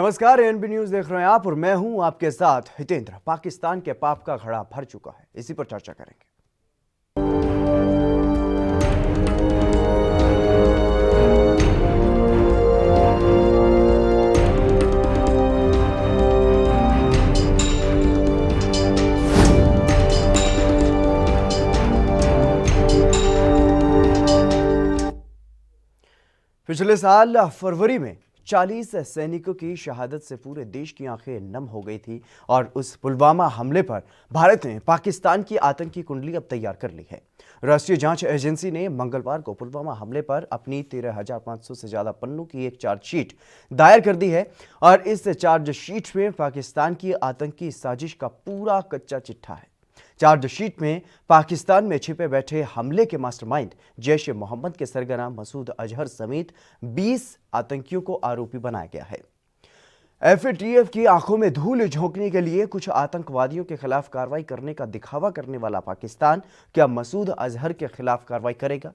नमस्कार, ANB news देख रहे हैं आप और मैं हूं आपके साथ हितेंद्र। पाकिस्तान के पाप का घड़ा भर चुका है, इसी पर चर्चा करेंगे। पिछले साल फरवरी में 40 सैनिकों की शहादत से पूरे देश की आंखें नम हो गई थी और उस पुलवामा हमले पर भारत ने पाकिस्तान की आतंकी कुंडली अब तैयार कर ली है। राष्ट्रीय जांच एजेंसी ने मंगलवार को पुलवामा हमले पर अपनी 13,500 से ज्यादा पन्नों की एक चार्जशीट दायर कर दी है और इस चार्जशीट में पाकिस्तान की आतंकी साजिश का पूरा कच्चा चिट्ठा है। चार्जशीट में पाकिस्तान में छिपे बैठे हमले के मास्टरमाइंड जैश-ए-मोहम्मद के सरगना मसूद अजहर समेत 20 आतंकियों को आरोपी बनाया गया है। एफएटीएफ की आंखों में धूल झोंकने के लिए कुछ आतंकवादियों के खिलाफ कार्रवाई करने का दिखावा करने वाला पाकिस्तान क्या मसूद अजहर के खिलाफ कार्रवाई करेगा?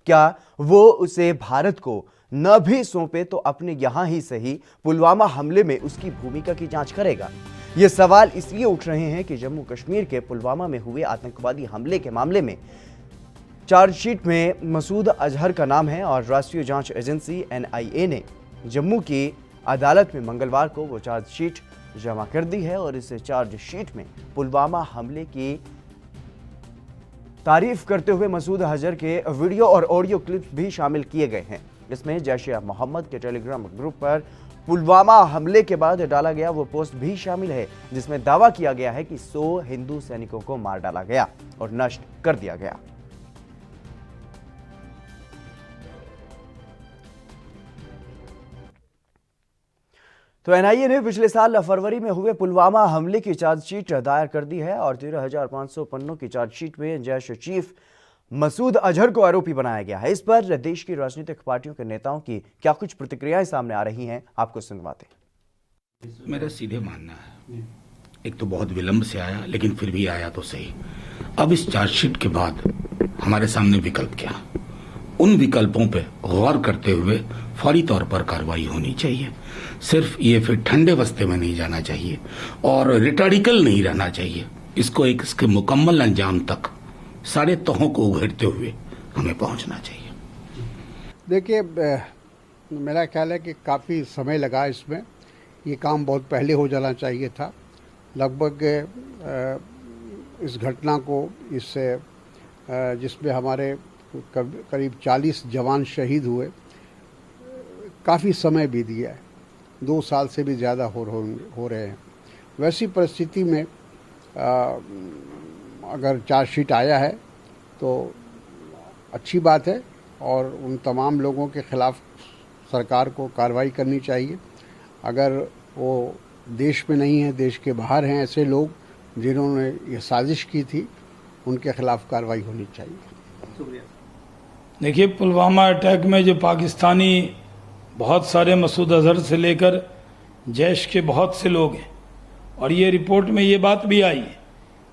क्या वो उसे भारत को न भी सौंपे तो अपने यहां ही सही पुलवामा हमले में उसकी भूमिका की जांच करेगा? ये सवाल इसलिए उठ रहे हैं कि जम्मू कश्मीर के पुलवामा में हुए आतंकवादी हमले के मामले में चार्जशीट में मसूद अजहर का नाम है और राष्ट्रीय जांच एजेंसी एनआईए ने जम्मू की अदालत में मंगलवार को वो चार्जशीट जमा कर दी है और इस चार्जशीट में पुलवामा हमले की तारीफ करते हुए मसूद अजहर के वीडियो और ऑडियो क्लिप्स भी शामिल किए गए हैं। इसमें जैश-ए-मोहम्मद के टेलीग्राम ग्रुप पर पुलवामा हमले के बाद डाला गया वो पोस्ट भी शामिल है जिसमें दावा किया गया है कि 100 हिंदू सैनिकों को मार डाला गया और नष्ट कर दिया गया। तो एनआईए ने पिछले साल फरवरी में हुए पुलवामा हमले की चार्जशीट दायर कर दी है और 13,500 पन्नों की चार्जशीट में जैश चीफ मसूद अजहर को आरोपी बनाया गया है। इस पर देश की राजनीतिक पार्टियों के नेताओं की क्या कुछ प्रतिक्रियाएं सामने आ रही हैं, आपको सुनवाते हैं। मेरा सीधे मानना है, एक तो बहुत विलंब से आया लेकिन फिर भी आया तो सही। अब इस चार्जशीट के बाद हमारे सामने विकल्प क्या? उन विकल्पों पे गौर करते हुए फौरी तौर पर कार्रवाई होनी चाहिए। सिर्फ ये फिर ठंडे बस्ते में नहीं जाना चाहिए और रिटॉरिकल नहीं रहना चाहिए। इसको एक इसके मुकम्मल अंजाम तक सारे तहों को उघेड़ते हुए हमें पहुंचना चाहिए। देखिए, मेरा ख्याल है कि काफ़ी समय लगा इसमें। ये काम बहुत पहले हो जाना चाहिए था। लगभग इस घटना को जिसमें हमारे करीब 40 जवान शहीद हुए, काफ़ी समय बीत गया है। 2 साल से भी ज़्यादा हो रहे हैं। वैसी परिस्थिति में अगर चार्जशीट आया है तो अच्छी बात है और उन तमाम लोगों के खिलाफ सरकार को कार्रवाई करनी चाहिए। अगर वो देश में नहीं है, देश के बाहर हैं ऐसे लोग जिन्होंने ये साजिश की थी, उनके खिलाफ कार्रवाई होनी चाहिए। देखिए, पुलवामा अटैक में जो पाकिस्तानी बहुत सारे मसूद अजहर से लेकर जैश के बहुत से लोग हैं और ये रिपोर्ट में ये बात भी आई है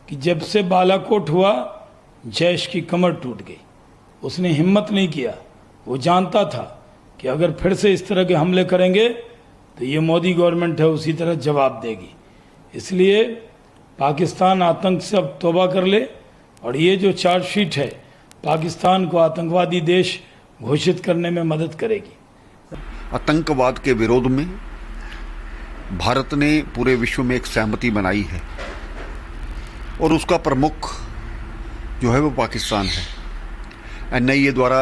कि जब से बालाकोट हुआ जैश की कमर टूट गई। उसने हिम्मत नहीं किया। वो जानता था कि अगर फिर से इस तरह के हमले करेंगे तो ये मोदी गवर्नमेंट है उसी तरह जवाब देगी। इसलिए पाकिस्तान आतंक से अब तौबा कर ले और ये जो चार्जशीट है पाकिस्तान को आतंकवादी देश घोषित करने में मदद करेगी। आतंकवाद के विरोध में भारत ने पूरे विश्व में एक सहमति बनाई है और उसका प्रमुख जो है वो पाकिस्तान है। एनआईए द्वारा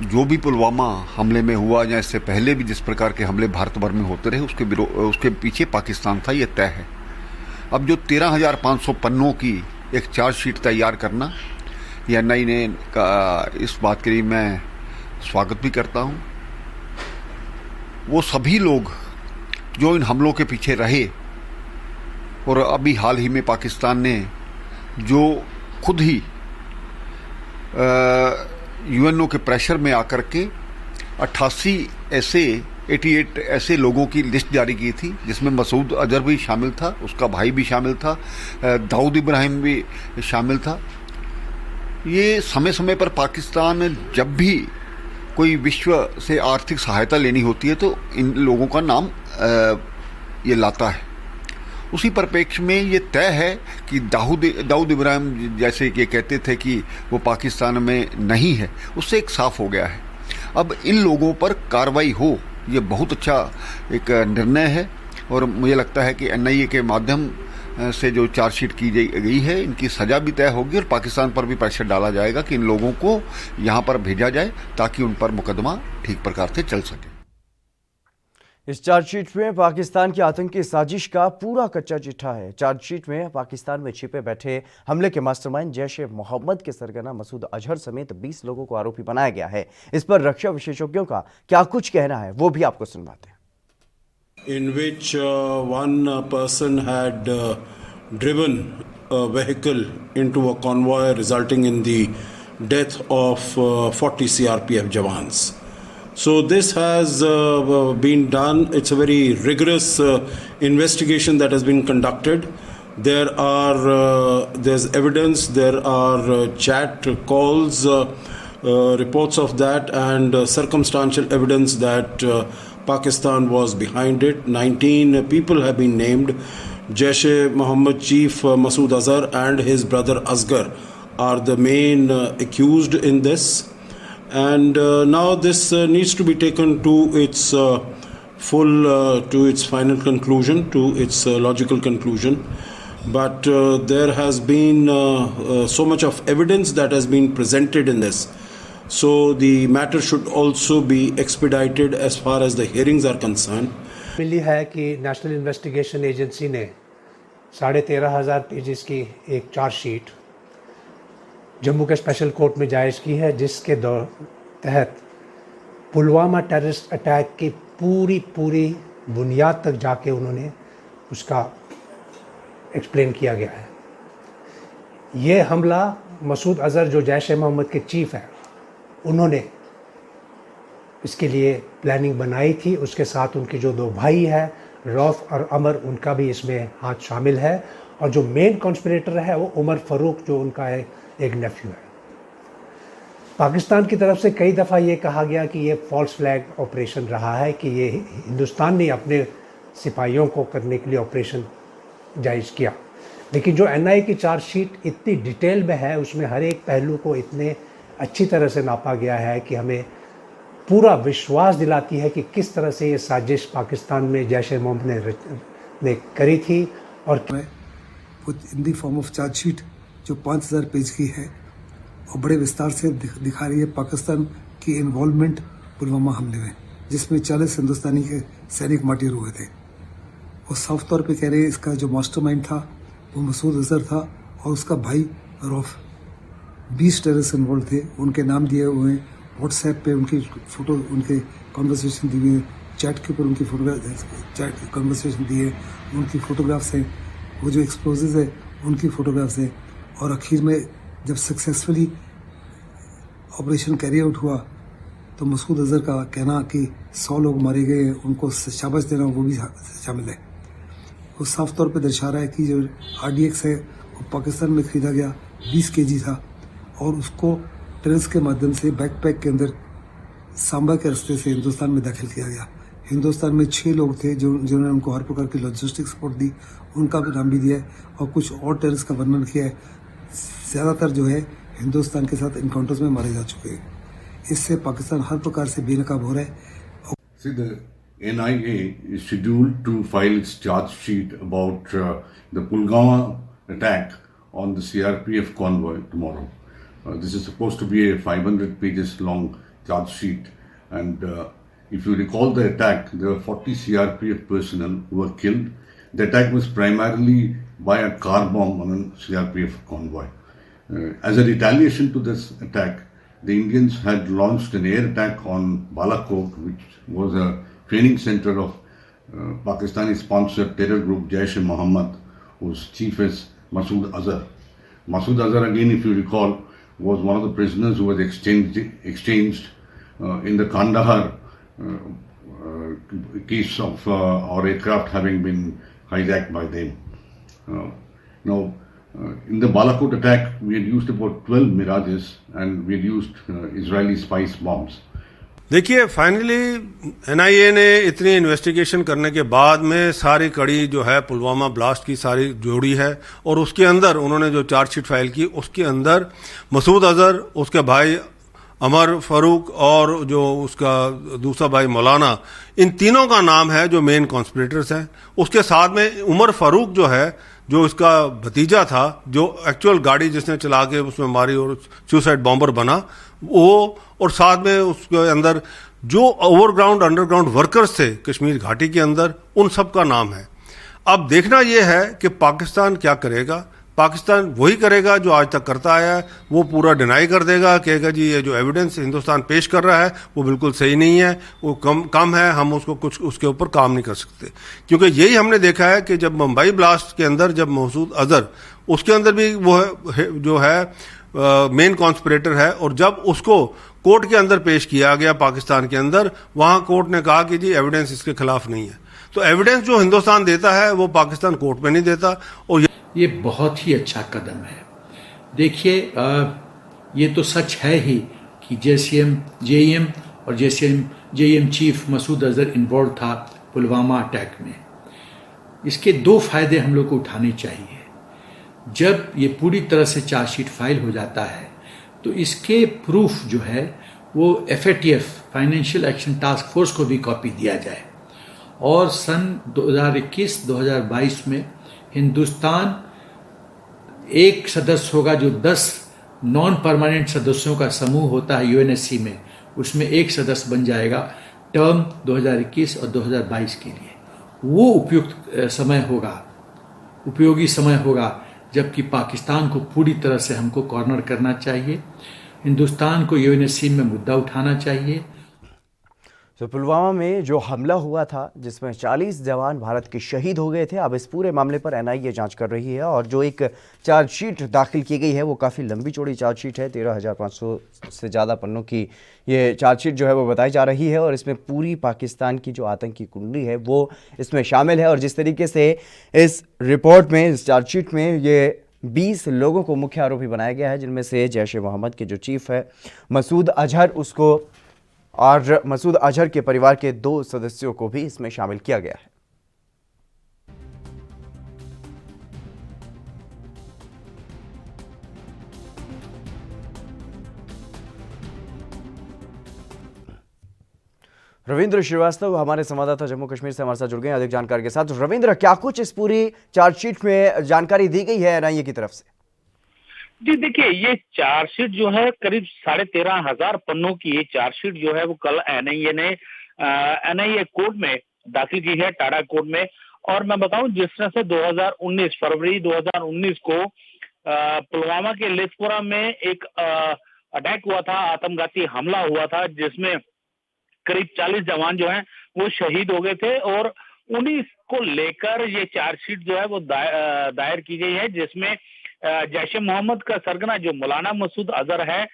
जो भी पुलवामा हमले में हुआ या इससे पहले भी जिस प्रकार के हमले भारत भर में होते रहे उसके पीछे पाकिस्तान था, ये तय है। अब जो 13,500 पन्नों की एक चार्जशीट तैयार करना, ये एनआईए ने इस बात के लिए मैं स्वागत भी करता हूँ। वो सभी लोग जो इन हमलों के पीछे रहे और अभी हाल ही में पाकिस्तान ने जो खुद ही यूएनओ के प्रेशर में आकर के 88 ऐसे लोगों की लिस्ट जारी की थी जिसमें मसूद अजहर भी शामिल था, उसका भाई भी शामिल था, दाऊद इब्राहिम भी शामिल था। ये समय समय पर पाकिस्तान जब भी कोई विश्व से आर्थिक सहायता लेनी होती है तो इन लोगों का नाम ये लाता है। उसी परिप्रेक्ष्य में ये तय है कि दाऊद इब्राहिम जैसे कि कहते थे कि वो पाकिस्तान में नहीं है, उससे एक साफ हो गया है। अब इन लोगों पर कार्रवाई हो, ये बहुत अच्छा एक निर्णय है और मुझे लगता है कि NIA के माध्यम से जो चार्जशीट की गई है इनकी सज़ा भी तय होगी और पाकिस्तान पर भी प्रेशर डाला जाएगा कि इन लोगों को यहाँ पर भेजा जाए ताकि उन पर मुकदमा ठीक प्रकार से चल सके। इस चार्जशीट में पाकिस्तान की आतंकी साजिश का पूरा कच्चा चिट्ठा है। चार्जशीट में पाकिस्तान में छिपे बैठे हमले के मास्टरमाइंड जैश-ए-मोहम्मद के सरगना मसूद अजहर समेत 20 लोगों को आरोपी बनाया गया है। इस पर रक्षा विशेषज्ञों का क्या कुछ कहना है वो भी आपको सुनवाते हैं। In which one person had driven a vehicle into a convoy, resulting in the death of 40 CRPF jawans. So this has been done. It's a very rigorous investigation that has been conducted. There's evidence, there are chat calls, reports of that, and circumstantial evidence that Pakistan was behind it. 19 people have been named. Jaish-e-Mohammed chief Masood Azhar and his brother Asghar are the main accused in this. And now this needs to be taken to its to its final conclusion, to its logical conclusion. But there has been so much of evidence that has been presented in this. So the matter should also be expedited as far as the hearings are concerned. मिली है कि national investigation agency ने 13,500 pages की एक chargesheet Jammu के special court में जायज़ की है, जिसके तहत पुलवामा टेररिस्ट अटैक की पूरी बुनियाद तक जाके उन्होंने उसका एक्सप्लेन किया गया है। ये हमला मसूद अज़हर जो जैश-ए-मोहम्मद के चीफ हैं, उन्होंने इसके लिए प्लानिंग बनाई थी। उसके साथ उनके जो 2 भाई हैं रौफ और अमर, उनका भी इसमें हाथ शामिल है। और जो मेन कॉन्स्पिरेटर है वो उमर फ़ारूक, जो उनका एक नेफ्यू है। पाकिस्तान की तरफ से कई दफ़ा ये कहा गया कि ये फॉल्स फ्लैग ऑपरेशन रहा है, कि ये हिंदुस्तान ने अपने सिपाहियों को करने के लिए ऑपरेशन जायज़ किया। लेकिन जो NIA की चार्जशीट इतनी डिटेल में है, उसमें हर एक पहलू को इतने अच्छी तरह से नापा गया है कि हमें पूरा विश्वास दिलाती है कि किस तरह से ये साजिश पाकिस्तान में जैश-ए-मोहम्मद ने करी थी। और इन दी फॉर्म ऑफ चार्जशीट जो 5,000 पेज की है और बड़े विस्तार से दिखा रही है पाकिस्तान की इन्वॉल्वमेंट पुलवामा हमले में, जिसमें 40 हिंदुस्तानी के सैनिक मार्टिर हुए थे। वो साफ तौर पे कह रहे हैं इसका जो मास्टरमाइंड था वो मसूद अजहर था और उसका भाई रौफ। 20 टेररिस्ट इन्वॉल्व थे, उनके नाम दिए हुए हैं। व्हाट्सएप पे उनकी फ़ोटो, उनके कॉन्वर्सेशन दी हुई है, चैट के ऊपर उनकी चैट कॉन्वर्सेशन दी है, उनकी फ़ोटोग्राफ्स हैं। वो जो एक्सप्लोजिव है उनकी फ़ोटोग्राफ्स हैं। और आखिर में जब सक्सेसफुली ऑपरेशन कैरी आउट हुआ तो मसूद अजहर का कहना कि 100 लोग मारे गए, उनको शाबाश देना, वो भी शामिल है। वो साफ तौर पे दर्शा रहा है कि जो RDX है वो पाकिस्तान में ख़रीदा गया 20 kg था और उसको ट्रेन्स के माध्यम से बैकपैक के अंदर सांबा के रास्ते से हिंदुस्तान में दाखिल किया गया। हिंदुस्तान में 6 लोग थे जिन्होंने उनको हर प्रकार की लॉजिस्टिक सपोर्ट दी, उनका भी नाम भी दिया है और कुछ और टेररिस्ट का वर्णन किया है। ज़्यादातर जो है हिंदुस्तान के साथ इनकाउंटर्स में मारे जा चुके हैं। इससे पाकिस्तान हर प्रकार से बेनकाब हो रहा है। See, the NIA is scheduled to file its charge sheet about the Pulwama attack on the CRPF convoy tomorrow. This is supposed to be a 500 pages long charge sheet, and if you recall the attack, there were 40 CRPF personnel who were killed. The attack was primarily by a car bomb on a CRPF convoy. As a retaliation to this attack, the Indians had launched an air attack on Balakot, which was a training center of Pakistani-sponsored terror group Jaish-e-Mohammed, whose chief is Masood Azhar. Masood Azhar, again, if you recall, was one of the prisoners who was exchanged in the Kandahar case of our aircraft having been hijacked by them. Now, in the Balakot attack, we had used about 12 Mirages and we had used Israeli spice bombs. देखिए, finally NIA ने इतनी investigation करने के बाद में सारी कड़ी जो है पुलवामा ब्लास्ट की सारी जोड़ी है, और उसके अंदर उन्होंने जो चार्जशीट फाइल की उसके अंदर मसूद अजहर, उसके भाई अमर फारूक और जो उसका दूसरा भाई मौलाना, इन तीनों का नाम है जो मेन कॉन्स्पिरेटर्स हैं। उसके साथ में उमर फारूक जो है, जो इसका भतीजा था, जो एक्चुअल गाड़ी जिसने चला के उसमें मारी और सुसाइड बॉम्बर बना, वो, और साथ में उसके अंदर जो ओवरग्राउंड अंडरग्राउंड वर्कर्स थे कश्मीर घाटी के अंदर, उन सब का नाम है। अब देखना यह है कि पाकिस्तान क्या करेगा। पाकिस्तान वही करेगा जो आज तक करता आया है, वो पूरा डिनाई कर देगा, कहेगा जी ये जो एविडेंस हिंदुस्तान पेश कर रहा है वो बिल्कुल सही नहीं है, वो कम है, हम उसको कुछ उसके ऊपर काम नहीं कर सकते। क्योंकि यही हमने देखा है कि जब मुंबई ब्लास्ट के अंदर जब मसूद अजहर, उसके अंदर भी वो जो है मेन कॉन्स्पिरेटर है, और जब उसको कोर्ट के अंदर पेश किया गया पाकिस्तान के अंदर, वहां कोर्ट ने कहा कि जी एविडेंस इसके खिलाफ नहीं है। तो एविडेंस जो हिंदुस्तान देता है वो पाकिस्तान कोर्ट में नहीं देता, और ये बहुत ही अच्छा कदम है। देखिए, ये तो सच है ही कि जेईएम और JeM chief Masood Azhar involve था पुलवामा अटैक में। इसके दो फायदे हम लोग को उठाने चाहिए। जब ये पूरी तरह से चार्जशीट फाइल हो जाता है तो इसके प्रूफ जो है वो FATF financial action task force को भी कॉपी दिया जाए, और सन 2021-2022 में हिंदुस्तान एक सदस्य होगा, जो 10 नॉन परमानेंट सदस्यों का समूह होता है UNSC में, उसमें एक सदस्य बन जाएगा टर्म 2021 और 2022 के लिए। वो उपयुक्त समय होगा, उपयोगी समय होगा, जबकि पाकिस्तान को पूरी तरह से हमको कॉर्नर करना चाहिए। हिंदुस्तान को UNSC में मुद्दा उठाना चाहिए। तो पुलवामा में जो हमला हुआ था जिसमें 40 जवान भारत के शहीद हो गए थे, अब इस पूरे मामले पर एनआईए जांच कर रही है, और जो एक चार्जशीट दाखिल की गई है वो काफ़ी लंबी चौड़ी चार्जशीट है। 13,500 से ज़्यादा पन्नों की ये चार्जशीट जो है वो बताई जा रही है, और इसमें पूरी पाकिस्तान की जो आतंकी कुंडली है वो इसमें शामिल है। और जिस तरीके से इस रिपोर्ट में, इस चार्जशीट में ये 20 लोगों को मुख्य आरोपी बनाया गया है, जिनमें से जैश ए मोहम्मद के जो चीफ है मसूद अजहर, उसको और मसूद अजहर के परिवार के 2 सदस्यों को भी इसमें शामिल किया गया है। रविंद्र श्रीवास्तव हमारे संवाददाता जम्मू कश्मीर से हमारे साथ जुड़ गए अधिक जानकारी के साथ। रविंद्र, क्या कुछ इस पूरी चार्जशीट में जानकारी दी गई है एनआईए की तरफ से? जी देखिए, ये चार्जशीट जो है करीब 13,500 पन्नों की ये चार्जशीट जो है वो कल एनआईए कोर्ट में दाखिल की है, टाडा कोर्ट में। और मैं बताऊं, जिस तरह से 2019 फरवरी 2019 को पुलवामा के लिसपुरा में एक अटैक हुआ था, आत्मघाती हमला हुआ था, जिसमें करीब 40 जवान जो हैं वो शहीद हो गए थे, और उन्हीं को लेकर ये चार्जशीट जो है वो दायर की गई है, जिसमें जैश ए मोहम्मद का सरगना जो मौलाना मसूद अजहर है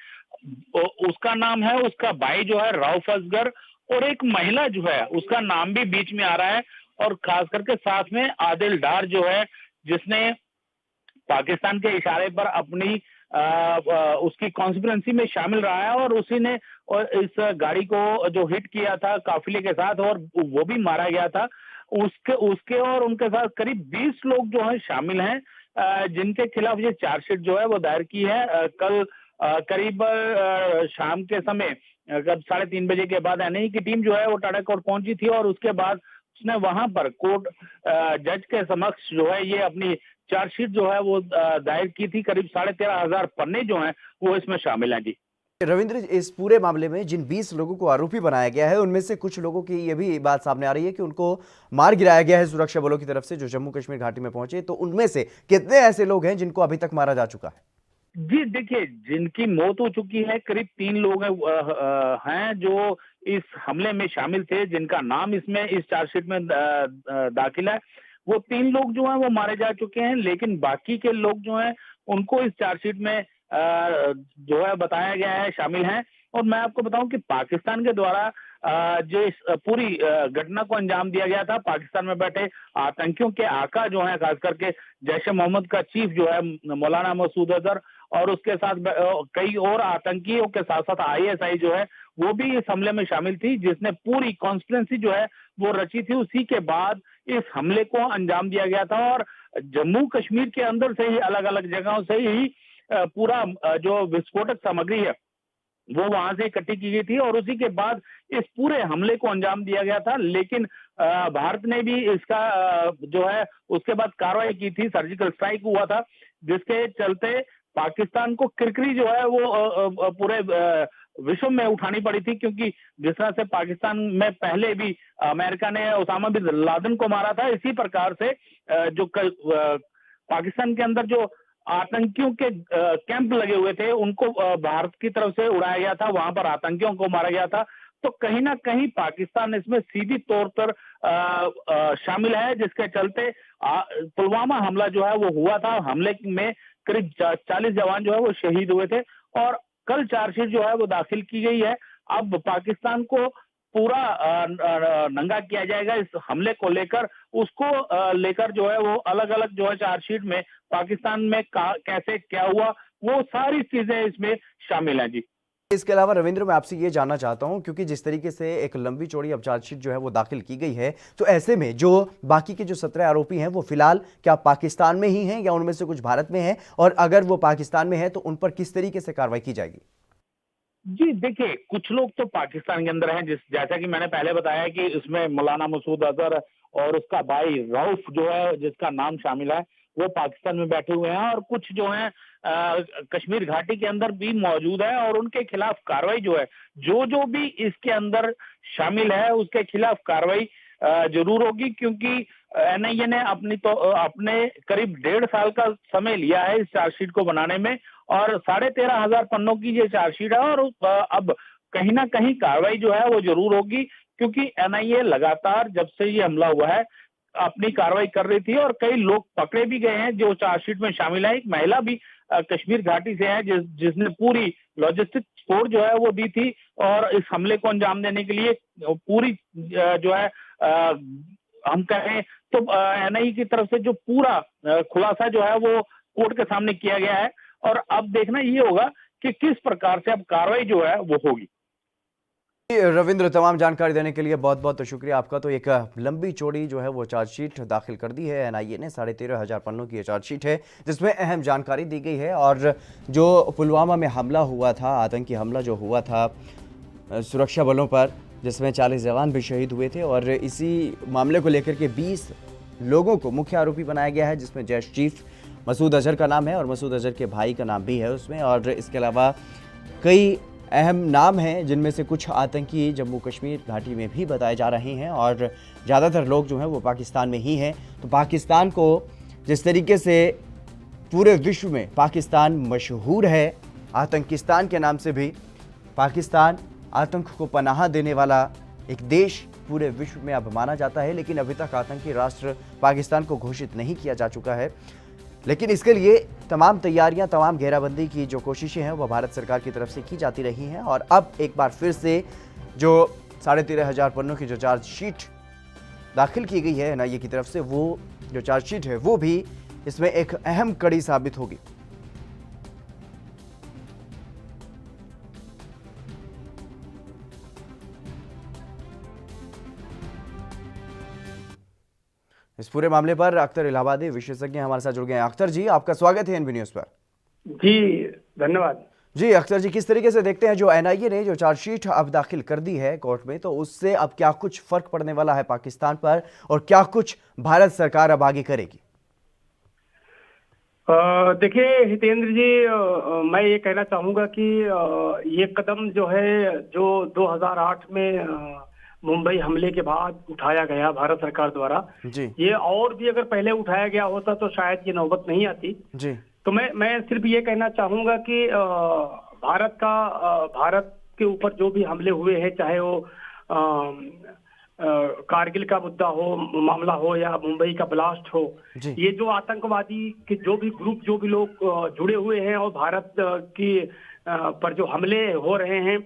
उसका नाम है, उसका भाई जो है रऊफ असगर, और एक महिला जो है उसका नाम भी बीच में आ रहा है, और खास करके साथ में आदिल डार जो है, जिसने पाकिस्तान के इशारे पर अपनी उसकी कॉन्स्पिरेंसी में शामिल रहा है, और उसी ने और इस गाड़ी को जो हिट किया था काफिले के साथ, और वो भी मारा गया था। उसके और उनके साथ करीब 20 लोग जो है शामिल हैं, जिनके खिलाफ ये चार्जशीट जो है वो दायर की है। कल करीब शाम के समय करीब 3:30 बजे के बाद एनआईए की टीम जो है वो टाडा कोर्ट पहुंची थी, और उसके बाद उसने वहां पर कोर्ट जज के समक्ष जो है ये अपनी चार्जशीट जो है वो दायर की थी। करीब 13,500 पन्ने जो हैं वो इसमें शामिल हैं। जी रविंद्र, इस पूरे मामले में जिन 20 लोगों को आरोपी बनाया गया है, उनमें से कुछ लोगों की ये भी बात सामने आ रही है कि उनको मार गिराया गया है सुरक्षा बलों की तरफ से जो जम्मू कश्मीर घाटी में पहुंचे। तो उनमें से कितने ऐसे लोग हैं जिनको अभी तक मारा जा चुका है? जी देखिए, जिनकी मौत हो चुकी है करीब 3 लोग हैं जो इस हमले में शामिल थे, जिनका नाम इसमें इस चार्जशीट में दाखिल है। वो 3 लोग जो हैं वो मारे जा चुके हैं, लेकिन बाकी के लोग जो हैं उनको इस चार्जशीट में जो है बताया गया है शामिल हैं। और मैं आपको बताऊं कि पाकिस्तान के द्वारा जो इस पूरी घटना को अंजाम दिया गया था, पाकिस्तान में बैठे आतंकियों के आका जो हैं, खास करके जैश ए मोहम्मद का चीफ जो है मौलाना मसूद अजहर, और उसके साथ कई और आतंकियों के साथ साथ आईएसआई जो है वो भी इस हमले में शामिल थी, जिसने पूरी कॉन्स्पिरेसी जो है वो रची थी। उसी के बाद इस हमले को अंजाम दिया गया था और जम्मू कश्मीर के अंदर से ही अलग अलग जगहों से ही पूरा जो विस्फोटक सामग्री है वो वहां से इकट्ठी की गई थी और उसी के बाद इस पूरे हमले को अंजाम दिया गया था। लेकिन भारत ने भी इसका जो है उसके बाद कार्रवाई की थी, सर्जिकल स्ट्राइक हुआ था, जिसके चलते पाकिस्तान को किरकिरी जो है वो पूरे विश्व में उठानी पड़ी थी, क्योंकि जिस तरह से पाकिस्तान में पहले भी अमेरिका ने उसामा बिन लादेन को मारा था, इसी प्रकार से जो पाकिस्तान के अंदर जो आतंकियों के कैंप लगे हुए थे उनको भारत की तरफ से उड़ाया गया था, वहां पर आतंकियों को मारा गया था। तो कहीं ना कहीं पाकिस्तान इसमें सीधी तौर पर शामिल है, जिसके चलते पुलवामा हमला जो है वो हुआ था। हमले में करीब 40 जवान जो है वो शहीद हुए थे और कल चार्जशीट जो है वो दाखिल की गई है। अब पाकिस्तान को पूरा नंगा किया जाएगा इस हमले को लेकर, उसको लेकर जो है वो अलग अलग जो है चार्जशीट में पाकिस्तान में कैसे क्या हुआ वो सारी चीजें इसमें शामिल हैं। जी, इसके अलावा रविंद्र, मैं आपसे ये जानना चाहता हूं, क्योंकि जिस तरीके से एक लंबी चौड़ी अब चार्जशीट जो है वो दाखिल की गई है, तो ऐसे में जो बाकी के जो 17 आरोपी हैं वो फिलहाल क्या पाकिस्तान में ही हैं या उनमें से कुछ भारत में हैं, और अगर वो पाकिस्तान में है तो उन पर किस तरीके से कार्रवाई की जाएगी? जी देखिए, कुछ लोग तो पाकिस्तान के अंदर हैं, जैसा कि मैंने पहले बताया कि इसमें मौलाना मसूद अजहर और उसका भाई रऊफ जो है जिसका नाम शामिल है वो पाकिस्तान में बैठे हुए हैं, और कुछ जो हैं कश्मीर घाटी के अंदर भी मौजूद है और उनके खिलाफ कार्रवाई जो है जो भी इसके अंदर शामिल है उसके खिलाफ कार्रवाई जरूर होगी, क्योंकि एनआईए ने अपने करीब 1.5 साल का समय लिया है इस चार्जशीट को बनाने में और 13,500 पन्नों की ये चार्जशीट है और अब कहीं ना कहीं कार्रवाई जो है वो जरूर होगी, क्योंकि एनआईए लगातार जब से ये हमला हुआ है अपनी कार्रवाई कर रही थी और कई लोग पकड़े भी गए हैं जो चार्जशीट में शामिल है। एक महिला भी कश्मीर घाटी से है जिसने पूरी लॉजिस्टिक सपोर्ट जो है वो दी थी और इस हमले को अंजाम देने के लिए पूरी जो है हम कहें तो एनआईए की तरफ से जो पूरा खुलासा जो है वो कोर्ट के सामने किया गया है और अब देखना ये होगा कि किस प्रकार से अब कार्रवाई जो है वो होगी। रविंद्र, तमाम जानकारी देने के लिए बहुत बहुत शुक्रिया आपका। तो एक लंबी चौड़ी जो है वो चार्जशीट दाखिल कर दी है एनआईए ने, 13,500 पन्नों की ये चार्जशीट है जिसमें अहम जानकारी दी गई है। और जो पुलवामा में हमला हुआ था, आतंकी हमला जो हुआ था सुरक्षा बलों पर, जिसमें 40 जवान भी शहीद हुए थे, और इसी मामले को लेकर के 20 लोगों को मुख्य आरोपी बनाया गया है, जिसमें जैश चीफ मसूद अजहर का नाम है और मसूद अजहर के भाई का नाम भी है उसमें। और इसके अलावा कई अहम नाम हैं जिनमें से कुछ आतंकी जम्मू कश्मीर घाटी में भी बताए जा रहे हैं और ज़्यादातर लोग जो हैं वो पाकिस्तान में ही हैं। तो पाकिस्तान को जिस तरीके से पूरे विश्व में पाकिस्तान मशहूर है, आतंकिस्तान के नाम से भी पाकिस्तान आतंक को पनाह देने वाला एक देश पूरे विश्व में अब माना जाता है, लेकिन अभी तक आतंकी राष्ट्र पाकिस्तान को घोषित नहीं किया जा चुका है। लेकिन इसके लिए तमाम तैयारियां, तमाम घेराबंदी की जो कोशिशें हैं वो भारत सरकार की तरफ से की जाती रही हैं। और अब एक बार फिर से जो 13,500 पन्नों की जो चार्जशीट दाखिल की गई है एनआईए की तरफ से, वो जो चार्जशीट है वो भी इसमें एक अहम कड़ी साबित होगी। इस पूरे मामले पर अख्तर इलाहाबादी विशेषज्ञ हमारे साथ जुड़ गए हैं। अख्तर जी, आपका स्वागत है एनबी न्यूज़ पर। जी धन्यवाद। जी अख्तर जी, किस तरीके से देखते हैं जो एनआईए ने जो चार्जशीट अब दाखिल कर दी है कोर्ट में, तो उससे अब क्या कुछ फर्क पड़ने वाला है पाकिस्तान पर और क्या कुछ भारत सरकार अब आगे करेगी? देखिए हितेंद्र जी, मैं ये कहना चाहूंगा कि ये कदम जो है जो 2008 में मुंबई हमले के बाद उठाया गया भारत सरकार द्वारा जी, ये और भी अगर पहले उठाया गया होता तो शायद ये नौबत नहीं आती जी। तो मैं सिर्फ ये कहना चाहूंगा कि भारत के ऊपर जो भी हमले हुए हैं, चाहे वो कारगिल का मुद्दा हो, मामला हो या मुंबई का ब्लास्ट हो, ये जो आतंकवादी के जो भी ग्रुप, जो भी लोग जुड़े हुए हैं और भारत की पर जो हमले हो रहे हैं,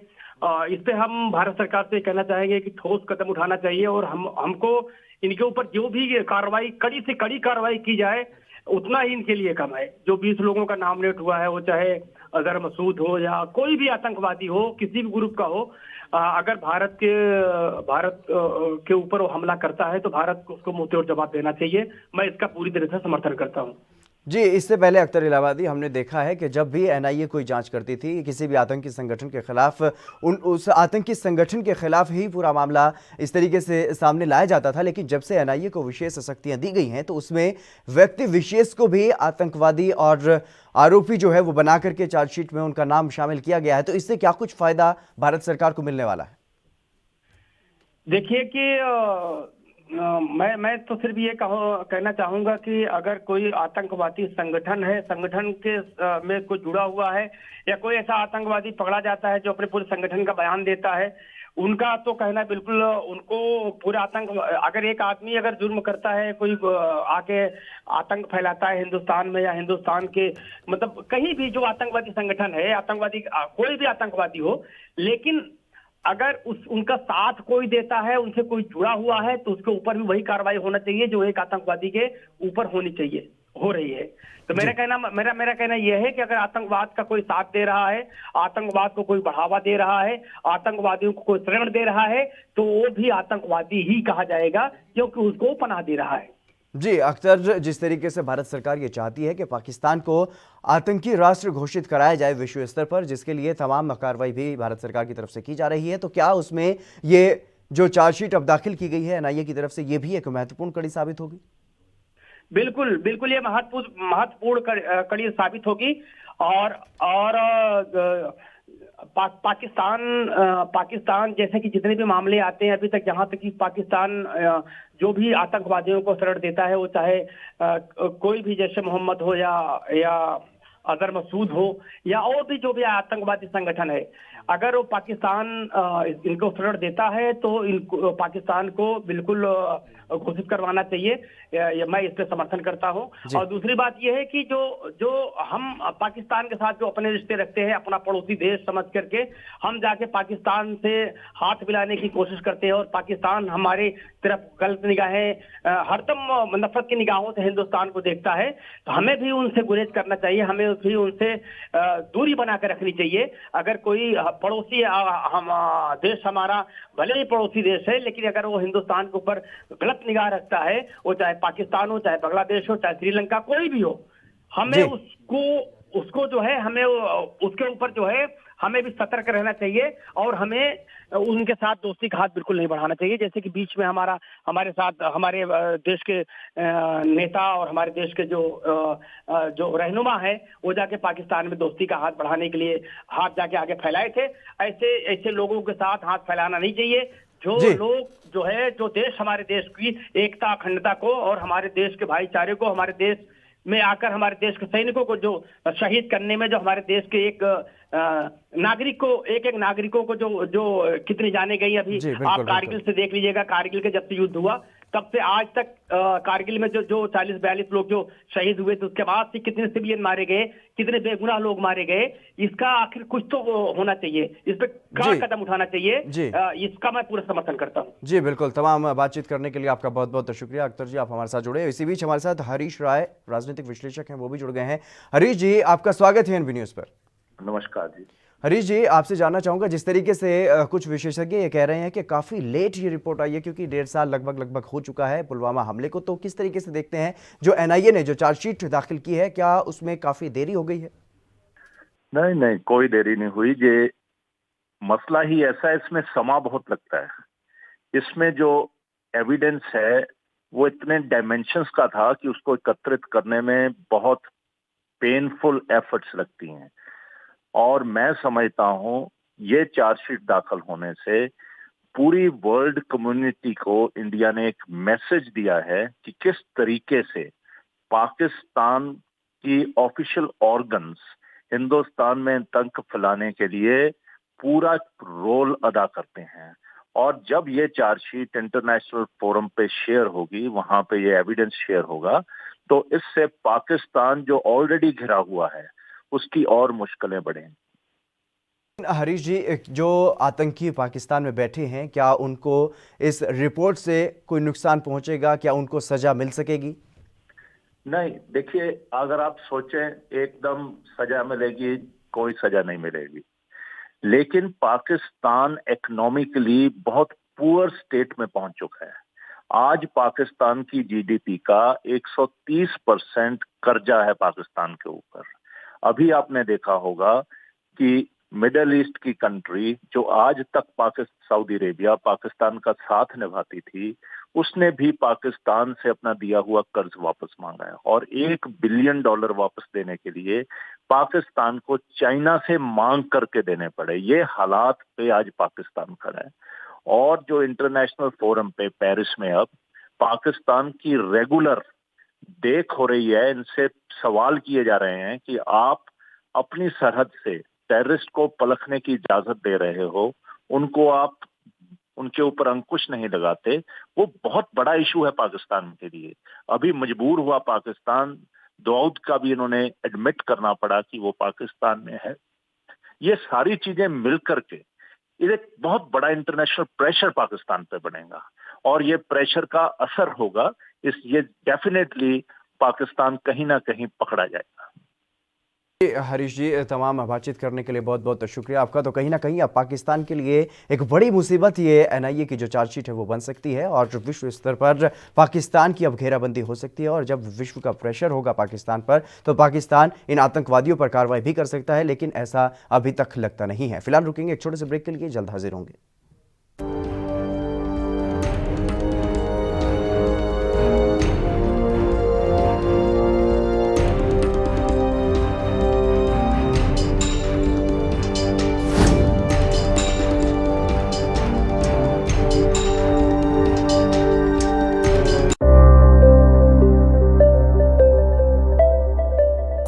इस पे हम भारत सरकार से कहना चाहेंगे कि ठोस कदम उठाना चाहिए और हमको इनके ऊपर जो भी कार्रवाई, कड़ी से कड़ी कार्रवाई की जाए, उतना ही इनके लिए कम है। जो 20 लोगों का नॉमिनेट हुआ है, वो चाहे अजहर मसूद हो या कोई भी आतंकवादी हो, किसी भी ग्रुप का हो, अगर भारत के ऊपर वो हमला करता है तो भारत को उसको मुंहतोड़ जवाब देना चाहिए। मैं इसका पूरी तरह से समर्थन करता हूँ। जी, इससे पहले अख्तर इलाहाबादी, हमने देखा है कि जब भी एनआईए कोई जांच करती थी किसी भी आतंकी संगठन के खिलाफ, उस आतंकी संगठन के खिलाफ ही पूरा मामला इस तरीके से सामने लाया जाता था। लेकिन जब से एनआईए को विशेष शक्तियां दी गई हैं तो उसमें व्यक्ति विशेष को भी आतंकवादी और आरोपी जो है वो बना करके चार्जशीट में उनका नाम शामिल किया गया है। तो इससे क्या कुछ फायदा भारत सरकार को मिलने वाला है? देखिए कि मैं तो सिर्फ ये कहना चाहूंगा कि अगर कोई आतंकवादी संगठन है, संगठन के में कोई जुड़ा हुआ है, या कोई ऐसा आतंकवादी पकड़ा जाता है जो अपने पूरे संगठन का बयान देता है, उनका तो कहना बिल्कुल, उनको पूरा आतंक, अगर एक आदमी अगर जुर्म करता है, कोई आके आतंक फैलाता है हिंदुस्तान में या हिंदुस्तान के मतलब कहीं भी, जो आतंकवादी संगठन है, आतंकवादी कोई भी आतंकवादी हो, लेकिन अगर उनका साथ कोई देता है, उनसे कोई जुड़ा हुआ है, तो उसके ऊपर भी वही कार्रवाई होना चाहिए जो एक आतंकवादी के ऊपर होनी चाहिए, हो रही है। तो मेरा कहना यह है कि अगर आतंकवाद का कोई साथ दे रहा है, आतंकवाद को कोई बढ़ावा दे रहा है, आतंकवादियों को कोई शरण दे रहा है, तो वो भी आतंकवादी ही कहा जाएगा, क्योंकि उसको पनाह दे रहा है। जी अख्तर, जिस तरीके से भारत सरकार ये चाहती है कि पाकिस्तान को आतंकी राष्ट्र घोषित कराया जाए विश्व स्तर पर, जिसके लिए तमाम कार्रवाई भी भारत सरकार की तरफ से की जा रही है, तो क्या उसमें ये जो चार्जशीट अब दाखिल की गई है एनआईए की तरफ से, ये भी एक महत्वपूर्ण कड़ी साबित होगी? बिल्कुल बिल्कुल, ये महत्वपूर्ण कड़ी साबित होगी। और पाकिस्तान जैसे कि जितने भी मामले आते हैं अभी तक, जहां तक कि पाकिस्तान जो भी आतंकवादियों को शरण देता है, वो चाहे कोई भी जैसे मोहम्मद हो या अजहर मसूद हो या और भी जो भी आतंकवादी संगठन है, अगर वो पाकिस्तान इनको शरण देता है तो इनको पाकिस्तान को बिल्कुल घोषित करवाना चाहिए। मैं इस पे समर्थन करता हूं। और दूसरी बात यह है कि जो हम पाकिस्तान के साथ जो अपने रिश्ते रखते हैं, अपना पड़ोसी देश समझ करके हम जाके पाकिस्तान से हाथ मिलाने की कोशिश करते हैं, और पाकिस्तान हमारे तरफ गलत निगाहें, हरदम नफरत की निगाहों से हिंदुस्तान को देखता है, तो हमें भी उनसे गुरेज करना चाहिए, हमें भी उनसे दूरी बना कर रखनी चाहिए। अगर कोई पड़ोसी हम देश, हमारा भले ही पड़ोसी देश है, लेकिन अगर वो हिंदुस्तान के ऊपर गलत निगाह रखता है, वो चाहे पाकिस्तान हो, चाहे बांग्लादेश हो, चाहे श्रीलंका, कोई भी हो, हमें उसको जो है, हमें उसके ऊपर जो है हमें भी सतर्क रहना चाहिए, और हमें उनके साथ दोस्ती का हाथ बिल्कुल नहीं बढ़ाना चाहिए। जैसे कि बीच में हमारे साथ हमारे देश के नेता और हमारे देश के जो रहनुमा है, वो जाके पाकिस्तान में दोस्ती का हाथ बढ़ाने के लिए हाथ जाके आगे फैलाए थे। ऐसे लोगों के साथ हाथ फैलाना नहीं चाहिए। जो लोग जो है, जो देश हमारे देश की एकता, अखंडता को और हमारे देश के भाईचारे को, हमारे देश में आकर हमारे देश के सैनिकों को जो शहीद करने में, जो हमारे देश के एक नागरिकों को जो कितनी जाने गई, अभी आप कारगिल से देख लीजिएगा, कारगिल के जब से युद्ध हुआ तब से आज तक कारगिल में जो 40-42 लोग जो शहीद हुए थे, उसके बाद से कितने सिविलियन मारे गए, कितने बेगुनाह लोग मारे गए, इसका आखिर कुछ तो होना चाहिए, इस पे क्या कदम उठाना चाहिए, इसका मैं पूरा समर्थन करता हूँ। जी बिल्कुल, तमाम बातचीत करने के लिए आपका बहुत बहुत शुक्रिया अख्तर जी, आप हमारे साथ जुड़े। इसी बीच हमारे साथ हरीश राय, राजनीतिक विश्लेषक हैं, वो भी जुड़ गए हैं। हरीश जी, आपका स्वागत है एनबी न्यूज पर। नमस्कार जी। हरीश जी, आपसे जानना चाहूंगा, जिस तरीके से कुछ विशेषज्ञ ये कह रहे हैं कि काफी लेट ये रिपोर्ट आई है, क्योंकि 1.5 साल लगभग हो चुका है पुलवामा हमले को, तो किस तरीके से देखते हैं जो एनआईए ने जो चार्जशीट दाखिल की है, क्या उसमें काफी देरी हो गई है? नहीं, कोई देरी नहीं हुई। ये मसला ही ऐसा है, इसमें समा बहुत लगता है। इसमें जो एविडेंस है वो इतने डायमेंशंस का था कि उसको एकत्रित करने में बहुत पेनफुल एफर्ट्स लगती हैं। और मैं समझता हूं ये चार्जशीट दाखिल होने से पूरी वर्ल्ड कम्युनिटी को इंडिया ने एक मैसेज दिया है कि किस तरीके से पाकिस्तान की ऑफिशियल ऑर्गन्स हिंदुस्तान में आतंक फैलाने के लिए पूरा रोल अदा करते हैं। और जब ये चार्जशीट इंटरनेशनल फोरम पे शेयर होगी, वहां पे ये एविडेंस शेयर होगा, तो इससे पाकिस्तान जो ऑलरेडी घिरा हुआ है उसकी और मुश्किलें बढ़ेंगी। हरीश जी, जो आतंकी पाकिस्तान में बैठे हैं, क्या उनको इस रिपोर्ट से कोई नुकसान पहुंचेगा? क्या उनको सजा मिल सकेगी? नहीं, देखिए, अगर आप सोचें एकदम सजा मिलेगी, कोई सजा नहीं मिलेगी। लेकिन पाकिस्तान इकोनॉमिकली बहुत पुअर स्टेट में पहुंच चुका है। आज पाकिस्तान की जीडीपी का 130% कर्जा है पाकिस्तान के ऊपर। अभी आपने देखा होगा कि मिडल ईस्ट की कंट्री जो आज तक सऊदी अरेबिया पाकिस्तान का साथ निभाती थी, उसने भी पाकिस्तान से अपना दिया हुआ कर्ज वापस मांगा है और $1 बिलियन वापस देने के लिए पाकिस्तान को चाइना से मांग करके देने पड़े। ये हालात पे आज पाकिस्तान खड़ा है। और जो इंटरनेशनल फोरम पे पेरिस में अब पाकिस्तान की रेगुलर देख हो रही है, इनसे सवाल किए जा रहे हैं कि आप अपनी सरहद से टेररिस्ट को पलखने की इजाजत दे रहे हो, उनको आप उनके ऊपर अंकुश नहीं लगाते। वो बहुत बड़ा इशू है पाकिस्तान के लिए। अभी मजबूर हुआ पाकिस्तान, दाऊद का भी इन्होंने एडमिट करना पड़ा कि वो पाकिस्तान में है। ये सारी चीजें मिलकर के एक बहुत बड़ा इंटरनेशनल प्रेशर पाकिस्तान पे बनेगा और ये प्रेशर का असर होगा। ये डेफिनेटली पाकिस्तान कहीं ना कहीं पकड़ा जाएगा। हरीश जी, तमाम बातचीत करने के लिए बहुत बहुत शुक्रिया आपका। तो कहीं ना कहीं अब पाकिस्तान के लिए एक बड़ी मुसीबत ये एनआईए की जो चार्जशीट है वो बन सकती है और विश्व स्तर पर पाकिस्तान की अब घेराबंदी हो सकती है। और जब विश्व का प्रेशर होगा पाकिस्तान पर तो पाकिस्तान इन आतंकवादियों पर कार्रवाई भी कर सकता है, लेकिन ऐसा अभी तक लगता नहीं है। फिलहाल रुकेंगे एक छोटे से ब्रेक के लिए, जल्द हाजिर होंगे।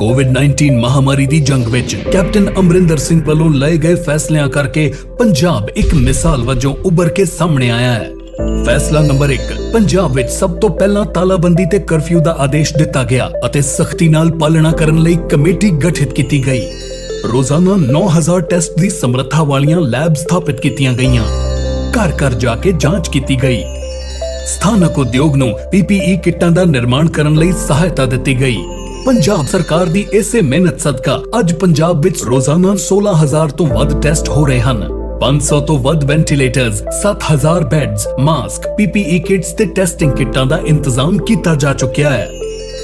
कोविड-19 महामारी ਦੀ ਜੰਗ ਵਿੱਚ ਕੈਪਟਨ ਅਮਰਿੰਦਰ ਸਿੰਘ ਵੱਲੋਂ ਲਏ ਗਏ ਫੈਸਲਿਆਂ ਕਰਕੇ ਪੰਜਾਬ ਇੱਕ ਮਿਸਾਲ ਵਜੋਂ ਉੱਭਰ ਕੇ ਸਾਹਮਣੇ ਆਇਆ ਹੈ। ਫੈਸਲਾ ਨੰਬਰ 1, ਪੰਜਾਬ ਵਿੱਚ ਸਭ ਤੋਂ ਪਹਿਲਾਂ ਤਾਲਾਬੰਦੀ ਤੇ ਕਰਫਿਊ ਦਾ ਆਦੇਸ਼ ਦਿੱਤਾ ਗਿਆ ਅਤੇ ਸਖਤੀ ਨਾਲ ਪਾਲਣਾ ਕਰਨ ਲਈ ਕਮੇਟੀ ਗਠਿਤ ਕੀਤੀ ਗਈ। ਰੋਜ਼ਾਨਾ 9000 ਟੈਸਟ ਦੀ ਸਮਰੱਥਾ ਵਾਲੀਆਂ ਲੈਬ ਸਥਾਪਿਤ ਕੀਤੀਆਂ ਗਈਆਂ। ਘਰ ਘਰ ਜਾ ਕੇ ਜਾਂਚ ਕੀਤੀ ਗਈ। ਸਥਾਨਕ ਉਦਯੋਗ ਨੂੰ ਪੀਪੀਈ ਕਿੱਟਾਂ ਦਾ ਨਿਰਮਾਣ ਕਰਨ ਲਈ ਸਹਾਇਤਾ ਦਿੱਤੀ ਗਈ। ਪੰਜਾਬ ਸਰਕਾਰ ਦੀ ਇਸੇ ਮਿਹਨਤ ਸਦਕਾ ਅੱਜ ਪੰਜਾਬ ਵਿੱਚ ਰੋਜ਼ਾਨਾ 16000 ਤੋਂ ਵੱਧ ਟੈਸਟ ਹੋ ਰਹੇ ਹਨ। 500 ਤੋਂ ਵੱਧ ਵੈਂਟੀਲੇਟਰਸ, 7000 ਬੈੱਡਸ, ਮਾਸਕ, ਪੀਪੀਈ ਕਿਟਸ ਤੇ ਟੈਸਟਿੰਗ ਕਿੱਟਾਂ ਦਾ ਇੰਤਜ਼ਾਮ ਕੀਤਾ ਜਾ ਚੁੱਕਿਆ ਹੈ।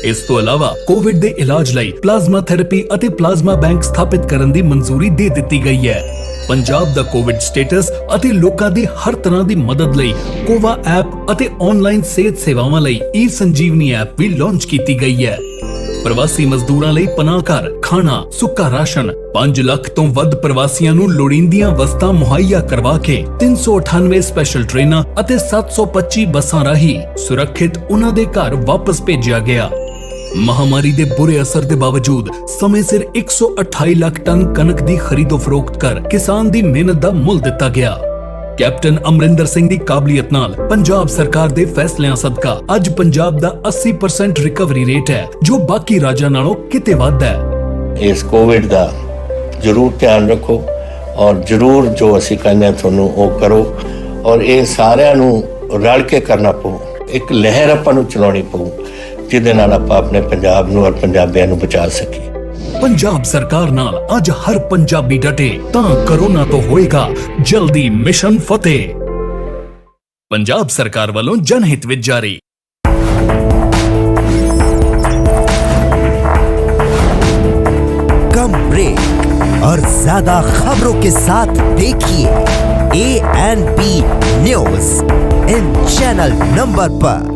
ਇਸ ਤੋਂ ਇਲਾਵਾ ਕੋਵਿਡ ਦੇ ਇਲਾਜ ਲਈ ਪਲਾਜ਼ਮਾ ਥੈਰੇਪੀ ਅਤੇ ਪਲਾਜ਼ਮਾ ਬੈਂਕ ਸਥਾਪਿਤ ਕਰਨ ਦੀ ਮਨਜ਼ੂਰੀ ਦੇ ਦਿੱਤੀ ਗਈ ਹੈ। ਪੰਜਾਬ ਦਾ ਕੋਵਿਡ ਸਟੇਟਸ ਅਤੇ ਲੋਕਾਂ ਦੀ ਹਰ ਤਰ੍ਹਾਂ ਦੀ ਮਦਦ ਲਈ ਕੋਵਾ ਐਪ ਅਤੇ ਆਨਲਾਈਨ ਸਿਹਤ ਸੇਵਾਵਾਂ ਲਈ ਈ ਸੰਜੀਵਨੀ ਐਪ ਵੀ ਲਾਂਚ ਕੀਤੀ ਗਈ ਹੈ। ਪ੍ਰਵਾਸੀ ਮਜ਼ਦੂਰਾਂ ਲਈ ਪਨਾਹ ਘਰ, ਖਾਣਾ, ਸੁੱਕਾ ਰਾਸ਼ਨ, 5 ਲੱਖ ਤੋਂ ਵੱਧ ਪ੍ਰਵਾਸੀਆਂ ਨੂੰ ਲੋੜੀਂਦੀਆਂ ਵਸਤਾਂ ਮੁਹੱਈਆ ਕਰਵਾ ਕੇ 398 ਸਪੈਸ਼ਲ ਟ੍ਰੇਨਾਂ ਅਤੇ 725 ਬੱਸਾਂ ਰਾਹੀਂ ਸੁਰੱਖਿਅਤ ਉਹਨਾਂ ਦੇ ਘਰ ਵਾਪਸ ਭੇਜਿਆ ਗਿਆ। ਮਹਾਮਾਰੀ ਦੇ ਬੁਰੇ ਅਸਰ ਦੇ ਬਾਵਜੂਦ ਸਮੇਂ ਸਿਰ 128 ਲੱਖ ਟਨ ਕਣਕ ਦੀ ਖਰੀਦੋ ਫਰੋਖਤ ਕਰ ਕਿਸਾਨ ਦੀ ਮਿਹਨਤ ਦਾ ਮੁੱਲ ਦਿੱਤਾ ਗਿਆ। ਕੈਪਟਨ ਅਮਰਿੰਦਰ ਸਿੰਘ ਦੀ ਕਾਬਲੀਅਤ ਨਾਲ ਪੰਜਾਬ ਸਰਕਾਰ ਦੇ ਫੈਸਲਿਆਂ ਸਦਕਾ ਅੱਜ ਪੰਜਾਬ ਦਾ 80% ਰਿਕਵਰੀ ਰੇਟ ਹੈ, ਜੋ ਬਾਕੀ ਰਾਜਾਂ ਨਾਲੋਂ ਕਿਤੇ ਵੱਧ ਹੈ। ਇਸ ਕੋਵਿਡ ਦਾ ਜ਼ਰੂਰ ਧਿਆਨ ਰੱਖੋ ਔਰ ਜ਼ਰੂਰ ਜੋ ਅਸੀਂ ਕਹਿੰਦੇ ਤੁਹਾਨੂੰ ਉਹ ਕਰੋ ਔਰ ਇਹ ਸਾਰਿਆਂ ਨੂੰ ਰਲ ਕੇ ਕਰਨਾ ਪਊ। ਇੱਕ ਲਹਿਰ ਆਪਾਂ ਨੂੰ ਚਲਾਉਣੀ ਪਊ ਜਿਹਦੇ ਨਾਲ ਆਪਾਂ ਆਪਣੇ ਪੰਜਾਬ ਨੂੰ ਔਰ ਪੰਜਾਬੀਆਂ ਨੂੰ ਬਚਾ ਸਕੀਏ। ਪੰਜਾਬ ਸਰਕਾਰ ਨਾਲ ਅੱਜ ਹਰ ਪੰਜਾਬੀ ਡਟੇ ਤਾਂ ਕੋਰੋਨਾ ਤੋਂ ਹੋਏਗਾ ਜਲਦੀ ਮਿਸ਼ਨ ਫਤਿਹ। ਪੰਜਾਬ ਸਰਕਾਰ ਵੱਲੋਂ ਜਨਹਿਤ ਵਿੱਚ ਜਾਰੀ। कम ब्रेक और ज्यादा खबरों के साथ देखिए ANP news in channel number पर।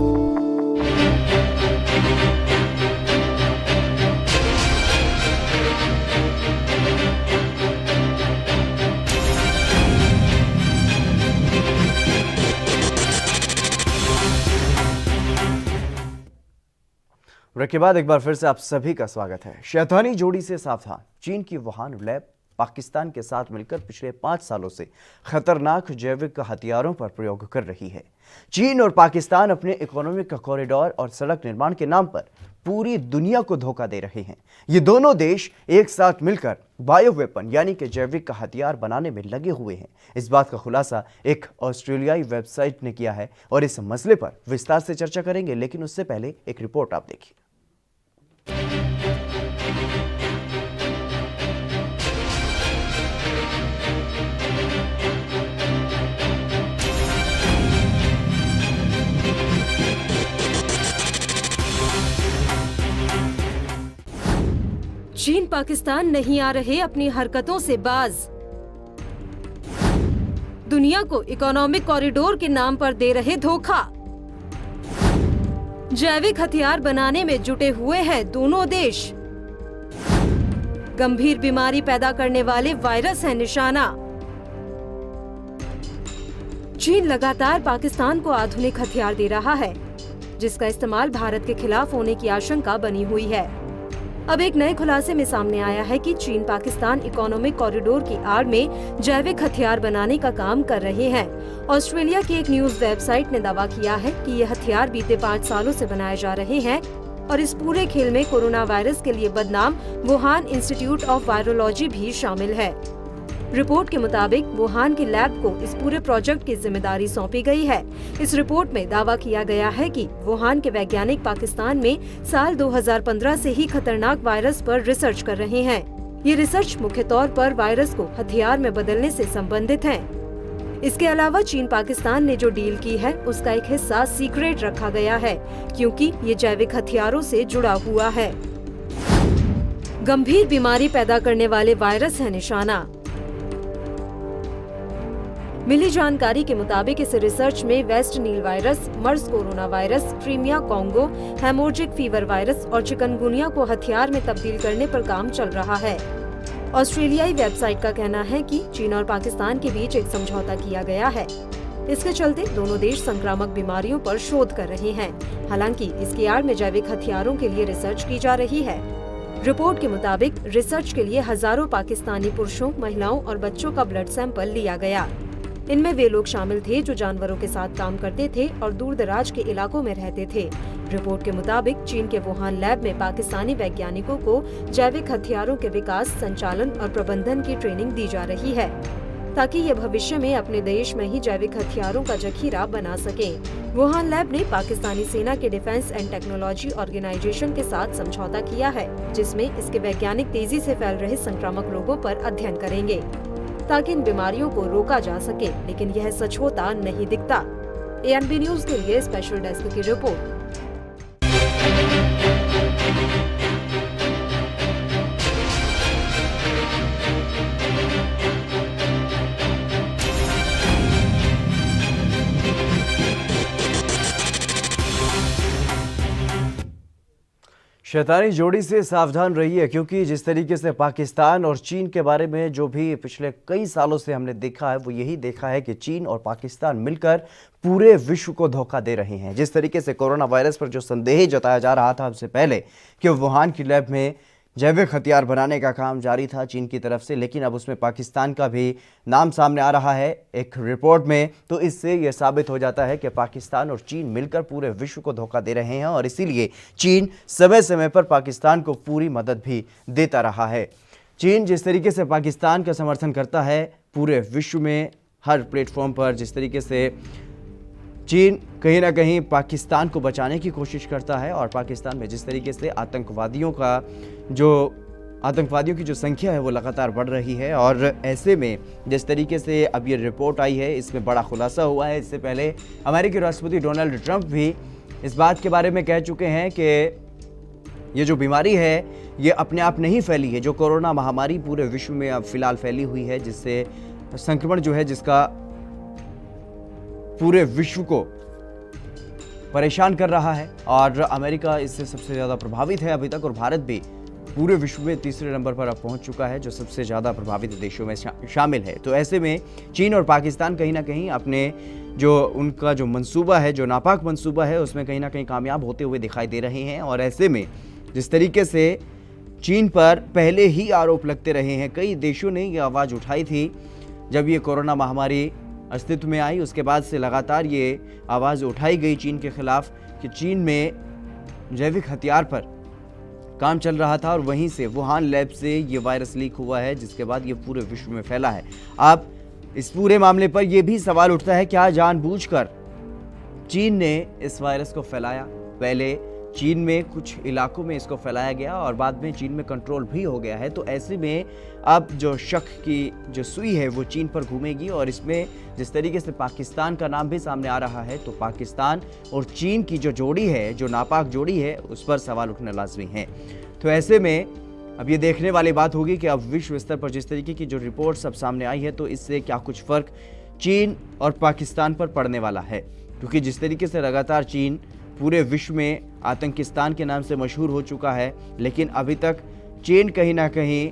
ब्रेक के बाद एक बार फिर से आप सभी का स्वागत है। शैतानी जोड़ी से सावधान, चीन की वुहान लैब पाकिस्तान के साथ मिलकर पिछले 5 सालों से खतरनाक जैविक हथियारों पर प्रयोग कर रही है। चीन और पाकिस्तान अपने इकोनॉमिक कॉरिडोर और सड़क निर्माण के नाम पर पूरी दुनिया को धोखा दे रहे हैं। ये दोनों देश एक साथ मिलकर बायो वेपन यानी कि जैविक हथियार बनाने में लगे हुए हैं। इस बात का खुलासा एक ऑस्ट्रेलियाई वेबसाइट ने किया है और इस मसले पर विस्तार से चर्चा करेंगे, लेकिन उससे पहले एक रिपोर्ट आप देखिए। चीन पाकिस्तान नहीं आ रहे अपनी हरकतों से बाज। दुनिया को इकोनॉमिक कॉरिडोर के नाम पर दे रहे धोखा। जैविक हथियार बनाने में जुटे हुए हैं दोनों देश। गंभीर बीमारी पैदा करने वाले वायरस है निशाना। चीन लगातार पाकिस्तान को आधुनिक हथियार दे रहा है, जिसका इस्तेमाल भारत के खिलाफ होने की आशंका बनी हुई है। अब एक नए खुलासे में सामने आया है कि चीन पाकिस्तान इकोनॉमिक कॉरिडोर की आड़ में जैविक हथियार बनाने का काम कर रहे हैं। ऑस्ट्रेलिया की एक न्यूज वेबसाइट ने दावा किया है कि ये हथियार बीते 5 सालों से बनाए जा रहे हैं और इस पूरे खेल में कोरोना वायरस के लिए बदनाम वुहान इंस्टीट्यूट ऑफ वायरोलॉजी भी शामिल है। रिपोर्ट के मुताबिक वुहान के लैब को इस पूरे प्रोजेक्ट की जिम्मेदारी सौंपी गई है। इस रिपोर्ट में दावा किया गया है कि वुहान के वैज्ञानिक पाकिस्तान में साल 2015 से ही खतरनाक वायरस पर रिसर्च कर रहे हैं। ये रिसर्च मुख्य तौर पर वायरस को हथियार में बदलने से संबंधित है। इसके अलावा चीन पाकिस्तान ने जो डील की है उसका एक हिस्सा सीक्रेट रखा गया है, क्योंकि ये जैविक हथियारों से जुड़ा हुआ है। गंभीर बीमारी पैदा करने वाले वायरस है निशाना। मिली जानकारी के मुताबिक इस रिसर्च में West Nile virus, MERS corona virus, Crimea Congo, haemorrhagic fever virus और चिकनगुनिया को हथियार में तब्दील करने पर काम चल रहा है। ऑस्ट्रेलियाई वेबसाइट का कहना है कि चीन और पाकिस्तान के बीच एक समझौता किया गया है। इसके चलते दोनों देश संक्रामक बीमारियों पर शोध कर रहे हैं। हालांकि इसकी आड़ में जैविक हथियारों के लिए रिसर्च की जा रही है। रिपोर्ट के मुताबिक रिसर्च के लिए हजारों पाकिस्तानी पुरुषों, महिलाओं और बच्चों का ब्लड सैंपल लिया गया। इनमें वे लोग शामिल थे जो जानवरों के साथ काम करते थे और दूर दराज के इलाकों में रहते थे। रिपोर्ट के मुताबिक चीन के वुहान लैब में पाकिस्तानी वैज्ञानिकों को जैविक हथियारों के विकास, संचालन और प्रबंधन की ट्रेनिंग दी जा रही है, ताकि ये भविष्य में अपने देश में ही जैविक हथियारों का जखीरा बना सके। वुहान लैब ने पाकिस्तानी सेना के डिफेंस एंड टेक्नोलॉजी ऑर्गेनाइजेशन के साथ समझौता किया है, जिसमें इसके वैज्ञानिक तेजी से फैल रहे संक्रामक रोगों पर अध्ययन करेंगे ताकि इन बीमारियों को रोका जा सके, लेकिन यह सच होता नहीं दिखता। ANB न्यूज के लिए स्पेशल डेस्क की रिपोर्ट। शैतानी जोड़ी से सावधान रहिए, क्योंकि जिस तरीके से पाकिस्तान और चीन के बारे में जो भी पिछले कई सालों से हमने देखा है वो यही देखा है कि चीन और पाकिस्तान मिलकर पूरे विश्व को धोखा दे रहे हैं। जिस तरीके से कोरोना वायरस पर जो संदेह जताया जा रहा था हमसे पहले कि वुहान की लैब में जैविक हथियार बनाने का काम जारी था चीन की तरफ से, लेकिन अब उसमें पाकिस्तान का भी नाम सामने आ रहा है एक रिपोर्ट में। तो इससे यह साबित हो जाता है कि पाकिस्तान और चीन मिलकर पूरे विश्व को धोखा दे रहे हैं और इसीलिए चीन समय समय पर पाकिस्तान को पूरी मदद भी देता रहा है। चीन जिस तरीके से पाकिस्तान का समर्थन करता है पूरे विश्व में हर प्लेटफॉर्म पर, जिस तरीके से चीन कहीं ना कहीं पाकिस्तान को बचाने की कोशिश करता है और पाकिस्तान में जिस तरीके से आतंकवादियों की जो संख्या है वो लगातार बढ़ रही है। और ऐसे में जिस तरीके से अब ये रिपोर्ट आई है इसमें बड़ा खुलासा हुआ है। इससे पहले अमेरिकी राष्ट्रपति डोनाल्ड ट्रंप भी इस बात के बारे में कह चुके हैं कि ये जो बीमारी है ये अपने आप नहीं फैली है, जो कोरोना महामारी पूरे विश्व में अब फिलहाल फैली हुई है, जिससे संक्रमण जो है जिसका पूरे विश्व को परेशान कर रहा है और अमेरिका इससे सबसे ज़्यादा प्रभावित है अभी तक, और भारत भी पूरे विश्व में तीसरे नंबर पर अब पहुंच चुका है जो सबसे ज़्यादा प्रभावित देशों में शामिल है। तो ऐसे में चीन और पाकिस्तान कहीं ना कहीं अपने उनका जो मंसूबा है, जो नापाक मंसूबा है, उसमें कहीं ना कहीं कामयाब होते हुए दिखाई दे रहे हैं। और ऐसे में जिस तरीके से चीन पर पहले ही आरोप लगते रहे हैं, कई देशों ने ये आवाज़ उठाई थी जब ये कोरोना महामारी अस्तित्व में आई, उसके बाद से लगातार ये आवाज़ उठाई गई चीन के खिलाफ कि चीन में जैविक हथियार पर काम चल रहा था और वहीं से वुहान लैब से ये वायरस लीक हुआ है, जिसके बाद ये पूरे विश्व में फैला है। अब इस पूरे मामले पर यह भी सवाल उठता है क्या जानबूझकर चीन ने इस वायरस को फैलाया? पहले चीन में कुछ इलाकों में इसको फैलाया गया और बाद में चीन में कंट्रोल भी हो गया है। तो ऐसे में अब जो शक की जो सुई है वो चीन पर घूमेगी और इसमें जिस तरीके से पाकिस्तान का नाम भी सामने आ रहा है तो पाकिस्तान और चीन की जो जोड़ी है, जो नापाक जोड़ी है, उस पर सवाल उठना लाजमी है। तो ऐसे में अब ये देखने वाली बात होगी कि अब विश्व स्तर पर जिस तरीके की जो रिपोर्ट्स अब सामने आई है तो इससे क्या कुछ फ़र्क चीन और पाकिस्तान पर पड़ने वाला है, क्योंकि जिस तरीके से लगातार चीन पूरे विश्व में आतंकिस्तान के नाम से मशहूर हो चुका है, लेकिन अभी तक चीन कहीं ना कहीं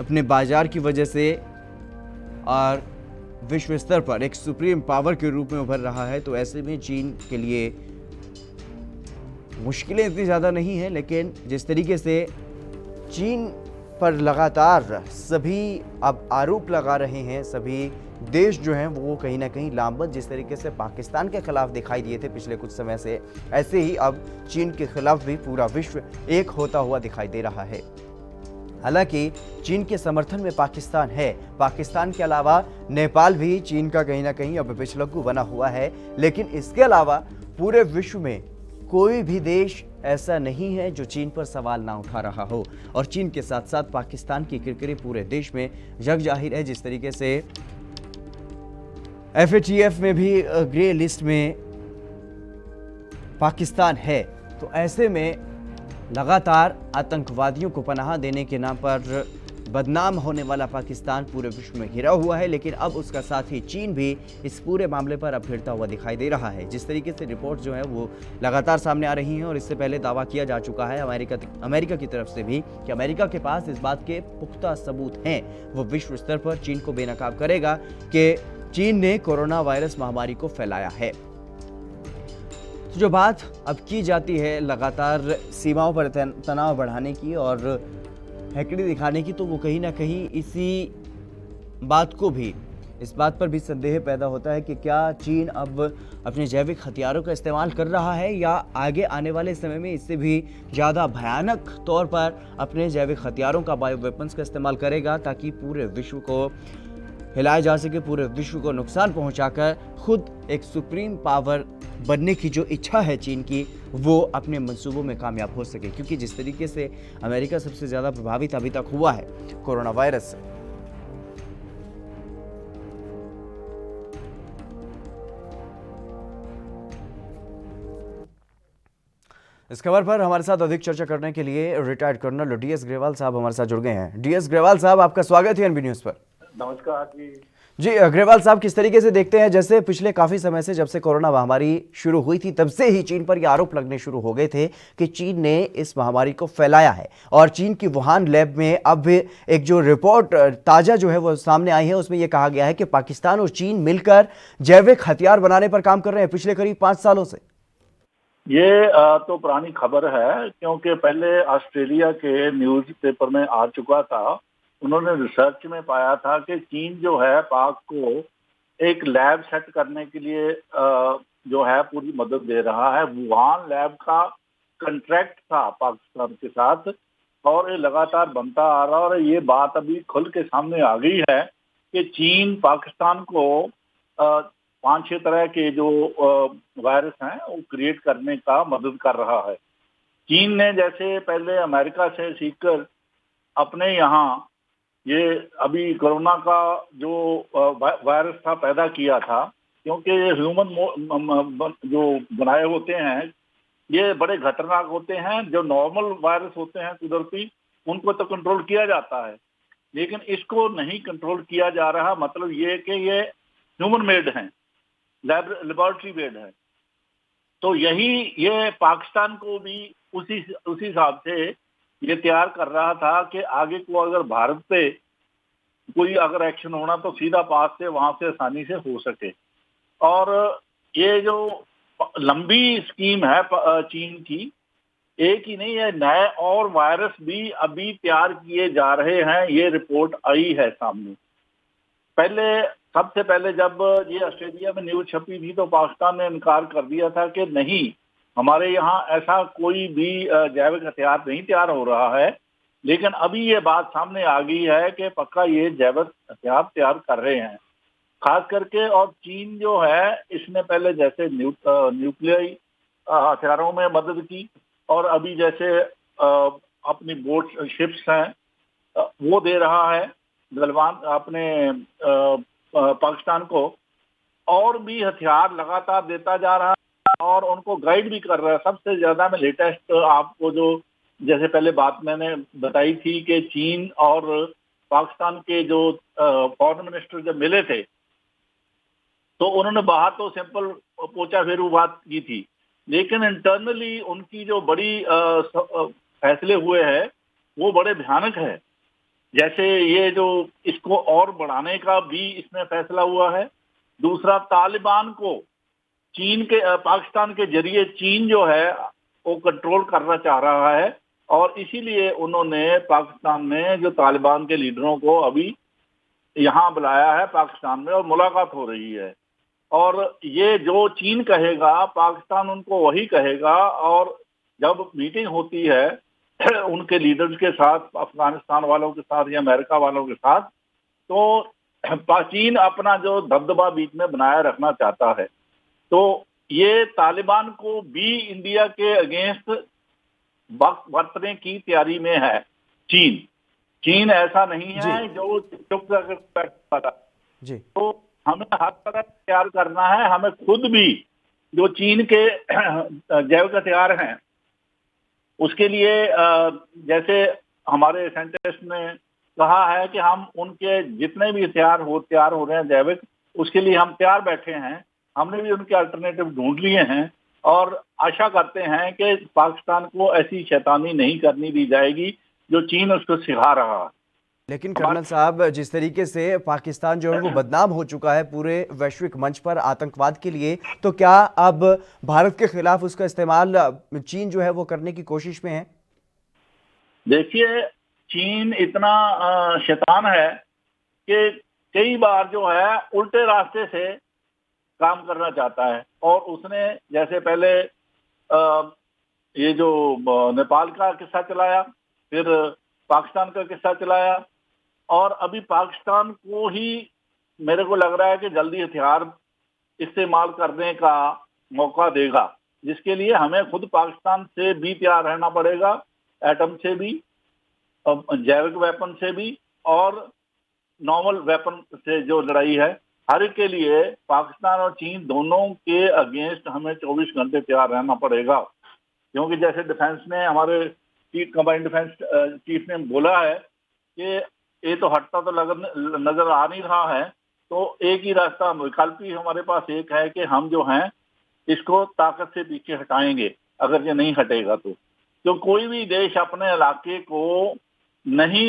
अपने बाजार की वजह से और विश्व स्तर पर एक सुप्रीम पावर के रूप में उभर रहा है। तो ऐसे में चीन के लिए मुश्किलें इतनी ज़्यादा नहीं हैं, लेकिन जिस तरीके से चीन पर लगातार सभी अब आरोप लगा रहे हैं, सभी देश जो हैं वो कहीं ना कहीं लामबंद जिस तरीके से पाकिस्तान के खिलाफ दिखाई दिए थे पिछले कुछ समय से, ऐसे ही अब चीन के खिलाफ भी पूरा विश्व एक होता हुआ दिखाई दे रहा है। हालांकि चीन के समर्थन में पाकिस्तान है, पाकिस्तान के अलावा नेपाल भी चीन का कहीं ना कहीं अब पिछलग्गू बना हुआ है, लेकिन इसके अलावा पूरे विश्व में कोई भी देश ऐसा नहीं है जो चीन पर सवाल ना उठा रहा हो। और चीन के साथ साथ पाकिस्तान की किरकिरी पूरे देश में जग जाहिर है। जिस तरीके से FATF में भी ग्रे लिस्ट में पाकिस्तान है, तो ऐसे में लगातार आतंकवादियों को पनाह देने के नाम पर बदनाम होने वाला पाकिस्तान पूरे विश्व में घिरा हुआ है, लेकिन अब उसका साथ ही चीन भी इस पूरे मामले पर अब भिड़ता हुआ दिखाई दे रहा है। जिस तरीके से रिपोर्ट जो है वो लगातार सामने आ रही हैं और इससे पहले दावा किया जा चुका है अमेरिका की तरफ से भी कि अमेरिका के पास इस बात के पुख्ता सबूत हैं, वो विश्व स्तर पर चीन को बेनकाब करेगा कि चीन ने कोरोना वायरस महामारी को फैलाया है। तो जो बात अब की जाती है लगातार सीमाओं पर तनाव बढ़ाने की और हैकड़ी दिखाने की, तो वो कहीं ना कहीं इसी बात को भी, इस बात पर भी संदेह पैदा होता है कि क्या चीन अब अपने जैविक हथियारों का इस्तेमाल कर रहा है या आगे आने वाले समय में इससे भी ज़्यादा भयानक तौर पर अपने जैविक हथियारों का, बायो वेपन्स का इस्तेमाल करेगा, ताकि पूरे विश्व को हिलाया जा सके, पूरे विश्व को नुकसान पहुंचाकर खुद एक सुप्रीम पावर बनने की जो इच्छा है चीन की, वो अपने मंसूबों में कामयाब हो सके। क्योंकि जिस तरीके से अमेरिका सबसे ज़्यादा प्रभावित अभी तक हुआ है कोरोना वायरस से, इस खबर पर हमारे साथ अधिक चर्चा करने के लिए रिटायर्ड कर्नल DS ग्रेवाल साहब हमारे साथ जुड़ गए हैं। DS ग्रेवाल साहब, आपका स्वागत है NB न्यूज़ पर। नमस्कार जी। ग्रेवाल साहब, किस तरीके से देखते हैं, जैसे पिछले काफी समय से जब से कोरोना महामारी शुरू हुई थी तब से ही चीन पर यह आरोप लगने शुरू हो गए थे कि चीन ने इस महामारी को फैलाया है, और चीन की वुहान लैब में अब एक जो रिपोर्ट ताजा जो है वो सामने आई है, उसमें यह कहा गया है कि पाकिस्तान और चीन मिलकर जैविक हथियार बनाने पर काम कर रहे हैं पिछले करीब 5 सालों से। ये तो पुरानी खबर है, क्योंकि पहले ऑस्ट्रेलिया के न्यूज़पेपर में आ चुका था। उन्होंने रिसर्च में पाया था कि चीन जो है पाक को एक लैब सेट करने के लिए जो है पूरी मदद दे रहा है। वुहान लैब का कंट्रैक्ट था पाकिस्तान के साथ और ये लगातार बनता आ रहा, और ये बात अभी खुल के सामने आ गई है कि चीन पाकिस्तान को 5-6 तरह के जो वायरस हैं वो क्रिएट करने का मदद कर रहा है। चीन ने जैसे पहले अमेरिका से सीखकर अपने यहाँ ये अभी कोरोना का जो वायरस था पैदा किया था, क्योंकि ये ह्यूमन जो बनाए होते हैं ये बड़े खतरनाक होते हैं। जो नॉर्मल वायरस होते हैं कुदरती, उनको तो कंट्रोल किया जाता है, लेकिन इसको नहीं कंट्रोल किया जा रहा। मतलब ये कि ये ह्यूमन मेड हैं, लेबोरेटरी मेड है। तो यही ये पाकिस्तान को भी उसी हिसाब से ये तैयार कर रहा था कि आगे को अगर भारत पे कोई अगर एक्शन होना तो सीधा पास से वहां से आसानी से हो सके। और ये जो लंबी स्कीम है चीन की, एक ही नहीं है, नए और वायरस भी अभी तैयार किए जा रहे हैं। ये रिपोर्ट आई है सामने। सबसे पहले जब ये ऑस्ट्रेलिया में न्यूज़ छपी थी तो पाकिस्तान ने इनकार कर दिया था कि नहीं, हमारे यहाँ ऐसा कोई भी जैविक हथियार नहीं तैयार हो रहा है। लेकिन अभी ये बात सामने आ गई है कि पक्का ये जैविक हथियार तैयार कर रहे हैं, खास करके। और चीन जो है इसने पहले जैसे न्यूक्लियर हथियारों में मदद की, और अभी जैसे अपनी बोट शिप्स हैं वो दे रहा है गलवान अपने पाकिस्तान को, और भी हथियार लगातार देता जा रहा है और उनको गाइड भी कर रहा है। सबसे ज्यादा में लेटेस्ट आपको जो जैसे पहले बात मैंने बताई थी कि चीन और पाकिस्तान के जो फॉरेन मिनिस्टर जब मिले थे तो उन्होंने बाहर तो सिंपल पोचा फेरू बात की थी, लेकिन इंटरनली उनकी जो बड़ी फैसले हुए हैं वो बड़े भयानक है। जैसे ये जो इसको और बढ़ाने का भी इसमें फैसला हुआ है। दूसरा, तालिबान को चीन के पाकिस्तान के जरिए चीन जो है वो कंट्रोल करना चाह रहा है, और इसीलिए उन्होंने पाकिस्तान में जो तालिबान के लीडरों को अभी यहाँ बुलाया है पाकिस्तान में, और मुलाकात हो रही है। और ये जो चीन कहेगा पाकिस्तान उनको वही कहेगा, और जब मीटिंग होती है उनके लीडर्स के साथ, अफगानिस्तान वालों के साथ या अमेरिका वालों के साथ, तो चीन अपना जो दबदबा बीच में बनाए रखना चाहता है। तो ये तालिबान को भी इंडिया के अगेंस्ट बरतने की तैयारी में है चीन ऐसा नहीं है जो चुप कर जी। तो हमें हर तरह तैयार करना है। हमें खुद भी जो चीन के जैविक हथियार हैं उसके लिए जैसे हमारे साइंटिस्ट ने कहा है कि हम उनके जितने भी हथियार तैयार हो रहे हैं जैविक, उसके लिए हम तैयार बैठे हैं। हमने भी उनके अल्टरनेटिव ढूंढ लिए हैं और आशा करते हैं कि पाकिस्तान को ऐसी शैतानी नहीं करनी दी जाएगी जो चीन उसको सिखा रहा है। लेकिन कर्नल साहब, जिस तरीके से पाकिस्तान जो है वो बदनाम हो चुका है पूरे वैश्विक मंच पर आतंकवाद के लिए, तो क्या अब भारत के खिलाफ उसका इस्तेमाल चीन जो है वो करने की कोशिश में है? देखिए, चीन इतना शैतान है कि कई बार जो है उल्टे रास्ते से काम करना चाहता है, और उसने जैसे पहले ये जो नेपाल का किस्सा चलाया, फिर पाकिस्तान का किस्सा चलाया, और अभी पाकिस्तान को ही मेरे को लग रहा है कि जल्दी हथियार इस्तेमाल करने का मौका देगा, जिसके लिए हमें खुद पाकिस्तान से भी तैयार रहना पड़ेगा, एटम से भी, जैविक वेपन से भी, और नॉर्मल वेपन से जो लड़ाई है, हर एक के लिए पाकिस्तान और चीन दोनों के अगेंस्ट हमें 24 घंटे तैयार रहना पड़ेगा। क्योंकि जैसे डिफेंस ने, हमारे कंबाइंड डिफेंस चीफ ने बोला है कि ये तो हटता तो नजर आ नहीं रहा है, तो एक ही रास्ता विकल्प ही हमारे पास एक है कि हम जो हैं इसको ताकत से पीछे हटाएंगे। अगर ये नहीं हटेगा तो कोई भी देश अपने इलाके को नहीं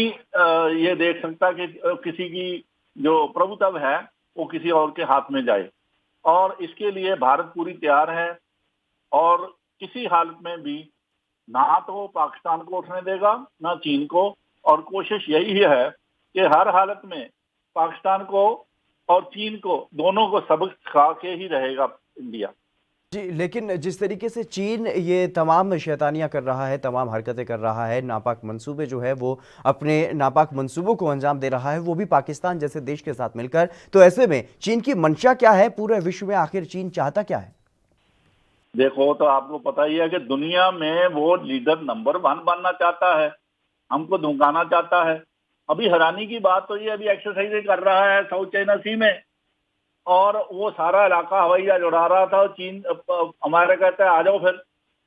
ये देख सकता कि किसी की जो प्रभुत्व है वो किसी और के हाथ में जाए, और इसके लिए भारत पूरी तैयार है, और किसी हालत में भी ना तो पाकिस्तान को उठने देगा ना चीन को, और कोशिश यही है कि हर हालत में पाकिस्तान को और चीन को दोनों को सबक सिखा के ही रहेगा इंडिया। जी, लेकिन जिस तरीके से चीन ये तमाम शैतानियां कर रहा है, तमाम हरकतें कर रहा है, नापाक मंसूबे जो है वो अपने नापाक मंसूबों को अंजाम दे रहा है, वो भी पाकिस्तान जैसे देश के साथ मिलकर, तो ऐसे में चीन की मंशा क्या है पूरे विश्व में? आखिर चीन चाहता क्या है? देखो, तो आपको पता ही है कि दुनिया में वो लीडर नंबर 1 बनना चाहता है, हमको धमकाना चाहता है। अभी हैरानी की बात तो ये, अभी एक्सरसाइज कर रहा है साउथ चाइना सी में, और वो सारा इलाका हवाई जहाज उड़ा रहा था, और चीन हमारे कहता है आ जाओ, फिर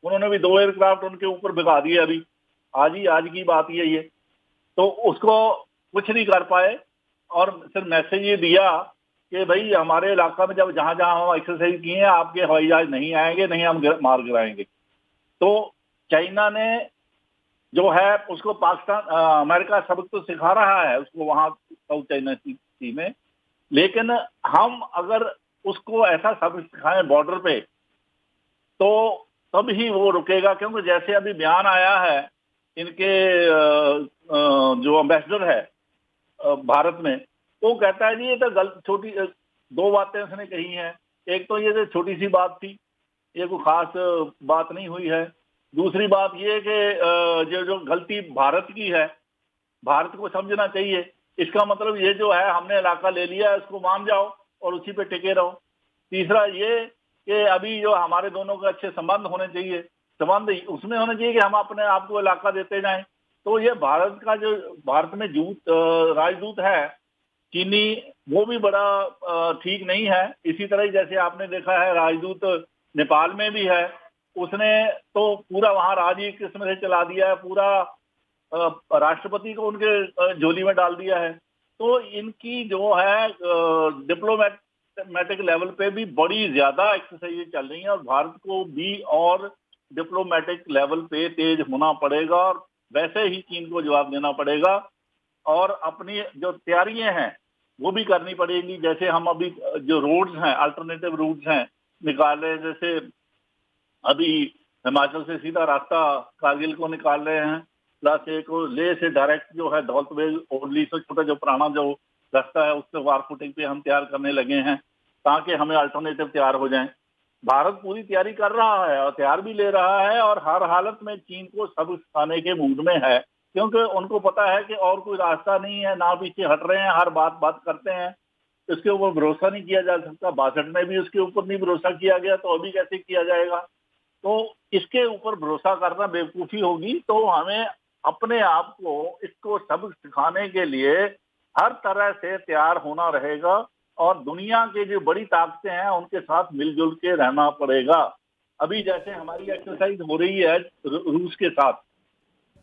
उन्होंने भी 2 एयरक्राफ्ट उनके ऊपर भिगा दिए। अभी आज की बात ये तो उसको कुछ नहीं कर पाए, और फिर मैसेज ये दिया कि भाई हमारे इलाका में जब जहां हम एक्सरसाइज किए हैं आपके हवाई जहाज नहीं आएंगे, नहीं हम मार गिराएंगे। तो चाइना ने जो है उसको पाकिस्तान अमेरिका सबक तो सिखा रहा है उसको वहां साउथ चाइना सी में, लेकिन हम अगर उसको ऐसा सबक सिखाएं बॉर्डर पे तो तब ही वो रुकेगा। क्योंकि जैसे अभी बयान आया है इनके जो एम्बेसडर है भारत में, वो कहता है जी ये तो छोटी 2 बातें उसने कही हैं। एक तो ये छोटी सी बात थी, ये कोई खास बात नहीं हुई है। दूसरी बात ये कि जो गलती भारत की है, भारत को समझना चाहिए। इसका मतलब ये जो है हमने इलाका ले लिया है, इसको मान जाओ और उसी पे टिके रहो। तीसरा ये कि अभी जो हमारे दोनों के अच्छे संबंध होने चाहिए, संबंध उसमें होने चाहिए कि हम अपने आप को इलाका देते जाएं। तो ये भारत का जो भारत में राजदूत है चीनी, वो भी बड़ा ठीक नहीं है। इसी तरह जैसे आपने देखा है राजदूत नेपाल में भी है, उसने तो पूरा वहां राज एक किस्म से चला दिया है, पूरा राष्ट्रपति को उनके झोली में डाल दिया है। तो इनकी जो है डिप्लोमेटिक लेवल पे भी बड़ी ज्यादा एक्सरसाइज चल रही है और भारत को भी और डिप्लोमेटिक लेवल पे तेज होना पड़ेगा और वैसे ही चीन को जवाब देना पड़ेगा और अपनी जो तैयारियां हैं वो भी करनी पड़ेगी। जैसे हम अभी जो रोड्स हैं, अल्टरनेटिव रूट्स हैं निकाल रहे हैं, जैसे अभी हिमाचल से सीधा रास्ता कारगिल को निकाल रहे हैं, प्लस एक लेह से डायरेक्ट जो है दौलत बेग ओडली से छोटा जो पुराना जो रास्ता है उससे वार फुटिंग पे हम तैयार करने लगे हैं ताकि हमें अल्टरनेटिव तैयार हो जाएं। भारत पूरी तैयारी कर रहा है और तैयार भी ले रहा है और हर हालत में चीन को सबक सिखाने के मूड में है, क्योंकि उनको पता है कि और कोई रास्ता नहीं है, ना पीछे हट रहे हैं, हर बात करते हैं, इसके ऊपर भरोसा नहीं किया जा सकता। 62 में भी उसके ऊपर नहीं भरोसा किया गया, तो अभी कैसे किया जाएगा? तो इसके ऊपर भरोसा करना बेवकूफ़ी होगी। तो हमें अपने आप को इसको सबक सिखाने के लिए हर तरह से तैयार होना रहेगा और दुनिया के जो बड़ी ताकतें हैं उनके साथ मिलजुल के रहना पड़ेगा। अभी जैसे हमारी एक्सरसाइज हो रही है रूस के साथ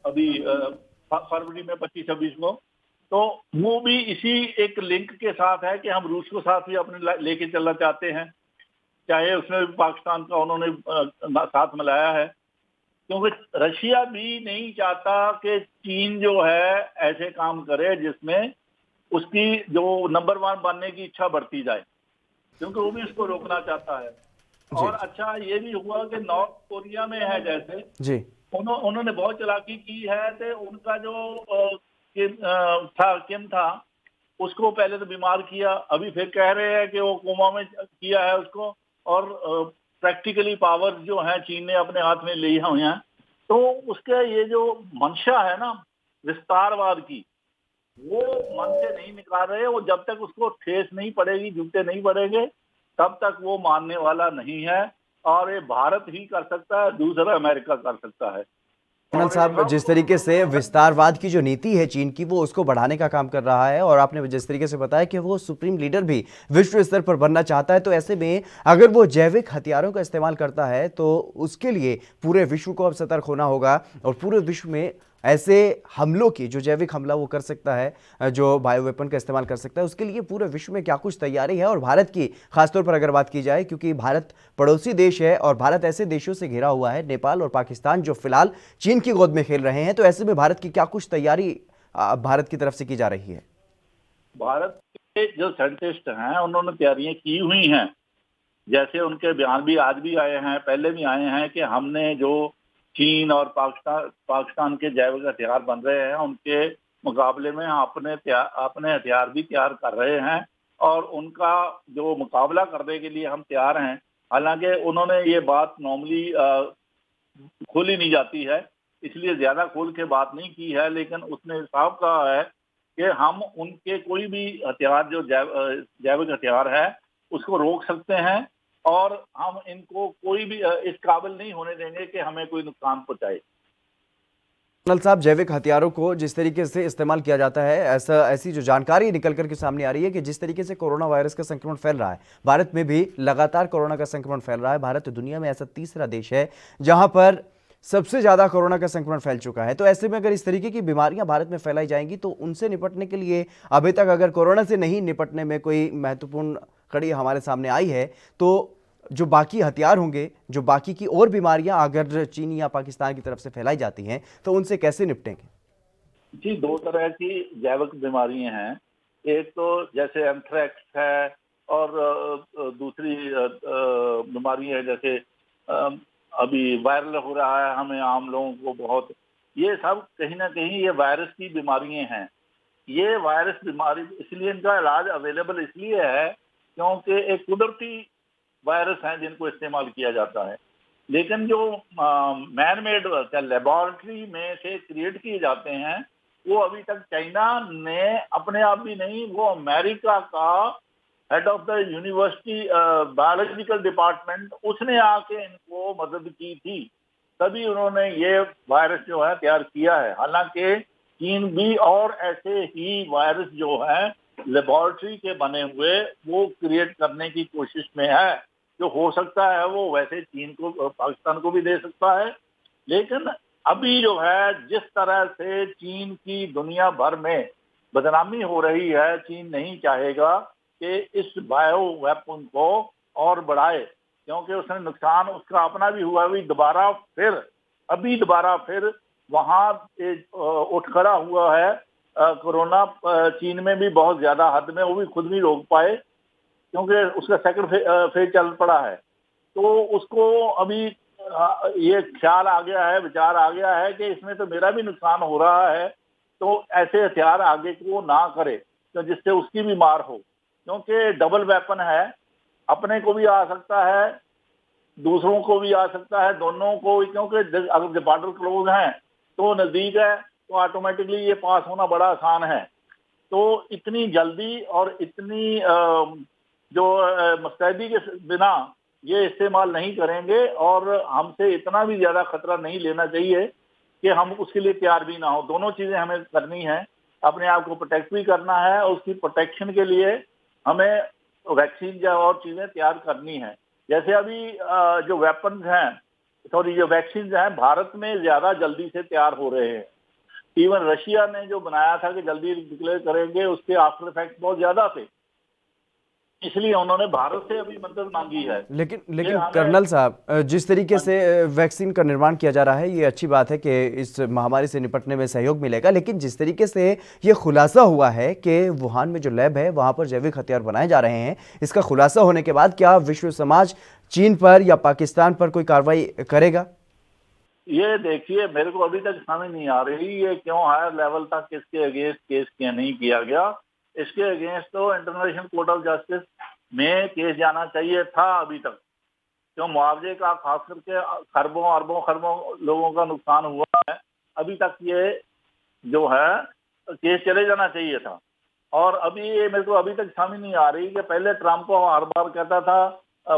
अभी फरवरी में 25-26 को, तो वो भी इसी एक लिंक के साथ है कि हम रूस को साथ भी अपने लेके चलना चाहते हैं, चाहे उसमें भी पाकिस्तान का उन्होंने साथ मिलाया है, क्योंकि रशिया भी नहीं चाहता कि चीन जो है ऐसे काम करे जिसमें उसकी जो नंबर 1 बनने की इच्छा बढ़ती जाए, क्योंकि वो भी इसको रोकना चाहता है। और अच्छा ये भी हुआ कि नॉर्थ कोरिया में है जैसे जी उन्होंने बहुत चालाकी की है, तो उनका जो किम था उसको पहले तो बीमार किया, अभी फिर कह रहे हैं कि वो कोमा में किया है उसको, और प्रैक्टिकली पावर जो है चीन ने अपने हाथ में ली हुई हैं। तो उसके ये जो मंशा है ना विस्तारवाद की, वो मन से नहीं निकाल रहे। वो जब तक उसको ठेस नहीं पड़ेगी, जूते नहीं पड़ेंगे, तब तक वो मानने वाला नहीं है। और ये भारत ही कर सकता है, दूसरा अमेरिका कर सकता है। कर्नल साहब, जिस तरीके से विस्तारवाद की जो नीति है चीन की, वो उसको बढ़ाने का काम कर रहा है, और आपने जिस तरीके से बताया कि वो सुप्रीम लीडर भी विश्व स्तर पर बनना चाहता है, तो ऐसे में अगर वो जैविक हथियारों का इस्तेमाल करता है तो उसके लिए पूरे विश्व को अब सतर्क होना होगा और पूरे विश्व में ऐसे हमलों की, जो जैविक हमला वो कर सकता है, जो बायो वेपन का इस्तेमाल कर सकता है, उसके लिए पूरे विश्व में क्या कुछ तैयारी है। और भारत की खासतौर पर अगर बात की जाए, क्योंकि भारत पड़ोसी देश है और भारत ऐसे देशों से घिरा हुआ है, नेपाल और पाकिस्तान, जो फिलहाल चीन की गोद में खेल रहे हैं, तो ऐसे में भारत की क्या कुछ तैयारी भारत की तरफ से की जा रही है? भारत के जो साइंटिस्ट हैं उन्होंने तैयारियां की हुई हैं, जैसे उनके बयान भी आज भी आए हैं, पहले भी आए हैं कि हमने जो चीन और पाकिस्तान के जैविक हथियार बन रहे हैं उनके मुकाबले में अपने हथियार भी तैयार कर रहे हैं और उनका जो मुकाबला करने के लिए हम तैयार हैं। हालांकि उन्होंने ये बात नॉर्मली खोली नहीं जाती है, इसलिए ज्यादा खोल के बात नहीं की है, लेकिन उसने साफ कहा है कि हम उनके कोई भी हथियार जो जैविक हथियार है उसको रोक सकते हैं और हम इनको कोई भी इस काबिल नहीं होने देंगे कि हमें कोई नुकसान पहुंचाए। कर्नल साहब, जैविक हथियारों को जिस तरीके से इस्तेमाल किया जाता है, ऐसी जो जानकारी निकल करके सामने आ रही है कि जिस तरीके से कोरोना वायरस का संक्रमण फैल रहा है, भारत में भी लगातार कोरोना का संक्रमण फैल रहा है। भारत दुनिया में ऐसा तीसरा देश है जहां पर सबसे ज्यादा कोरोना का संक्रमण फैल चुका है। तो ऐसे में अगर इस तरीके की बीमारियां भारत में फैलाई जाएंगी तो उनसे निपटने के लिए अभी तक अगर कोरोना से नहीं निपटने में कोई महत्वपूर्ण कड़ी हमारे सामने आई है, तो जो बाकी हथियार होंगे, जो बाकी की और बीमारियां अगर चीन या पाकिस्तान की तरफ से फैलाई जाती हैं, तो उनसे कैसे निपटेंगे? जी, 2 तरह की जैविक बीमारियां हैं। एक तो जैसे एंथ्रेक्स है और दूसरी बीमारी है जैसे अभी वायरल हो रहा है हमें आम लोगों को बहुत। ये सब कहीं ना कहीं ये वायरस की बीमारियां हैं। ये वायरस बीमारी इसलिए इनका इलाज अवेलेबल इसलिए है क्योंकि एक कुदरती वायरस हैं जिनको इस्तेमाल किया जाता है, लेकिन जो मैन मेड लेबोरेटरी में से क्रिएट किए जाते हैं वो अभी तक चाइना ने अपने आप भी नहीं, वो अमेरिका का head of the university biological department, उसने आके इनको मदद की थी, तभी उन्होंने ये वायरस जो है तैयार किया है। हालांकि चीन भी और ऐसे ही वायरस जो है लेबोरेटरी के बने हुए वो क्रिएट करने की कोशिश में है। जो हो सकता है वो वैसे चीन को, पाकिस्तान को भी दे सकता है, लेकिन अभी जो है जिस तरह से चीन की दुनिया भर में बदनामी हो रही है, चीन नहीं चाहेगा कि इस बायो वेपन को और बढ़ाए, क्योंकि उसने नुकसान उसका अपना भी हुआ। अभी दोबारा फिर वहां उठ खड़ा हुआ है कोरोना। चीन में भी बहुत ज्यादा हद में, वो भी खुद नहीं रोक पाए क्योंकि उसका सेकंड फेज चल पड़ा है। तो उसको अभी ये ख्याल आ गया है, विचार आ गया है कि इसमें तो मेरा भी नुकसान हो रहा है, तो ऐसे हथियार आगे को ना करे तो जिससे उसकी भी मार हो, क्योंकि डबल वेपन है, अपने को भी आ सकता है, दूसरों को भी आ सकता है, दोनों को। क्योंकि अगर बॉर्डर क्लोज है तो नजदीक है, तो ऑटोमेटिकली ये पास होना बड़ा आसान है। तो इतनी जल्दी और इतनी जो मुस्तैदी के बिना ये इस्तेमाल नहीं करेंगे, और हमसे इतना भी ज्यादा खतरा नहीं लेना चाहिए कि हम उसके लिए तैयार भी ना हो। दोनों चीजें हमें करनी है, अपने आप को प्रोटेक्ट भी करना है, और उसकी प्रोटेक्शन के लिए हमें वैक्सीन या और चीजें तैयार करनी है। जैसे अभी जो वेपन्स हैं, जो वैक्सीन हैं, भारत में ज्यादा जल्दी से तैयार हो रहे हैं। इवन रशिया ने जो बनाया था कि जल्दी डिक्लेयर करेंगे, उसके आफ्टर इफेक्ट बहुत ज्यादा थे, इसलिए उन्होंने भारत से अभी मदद मांगी है। लेकिन कर्नल साहब, जिस तरीके से वैक्सीन का निर्माण किया जा रहा है, ये अच्छी बात है कि इस महामारी से निपटने में सहयोग मिलेगा, लेकिन जिस तरीके से ये खुलासा हुआ है कि वुहान में जो लैब है वहां पर जैविक हथियार बनाए जा रहे हैं, इसका खुलासा होने के बाद क्या विश्व समाज चीन पर या पाकिस्तान पर कोई कार्रवाई करेगा? ये देखिए, मेरे को अभी तक समझ नहीं आ रही ये क्यों हायर लेवल तक इसके अगेंस्ट केस किया नहीं किया गया। इसके अगेंस्ट तो इंटरनेशनल कोर्ट ऑफ जस्टिस में केस जाना चाहिए था अभी तक, क्यों मुआवजे का खास करके खरबों अरबों लोगों का नुकसान हुआ है। अभी तक ये जो है केस चले जाना चाहिए था। और अभी ये मेरे को अभी तक समझ नहीं आ रही कि पहले ट्रम्प को हर बार कहता था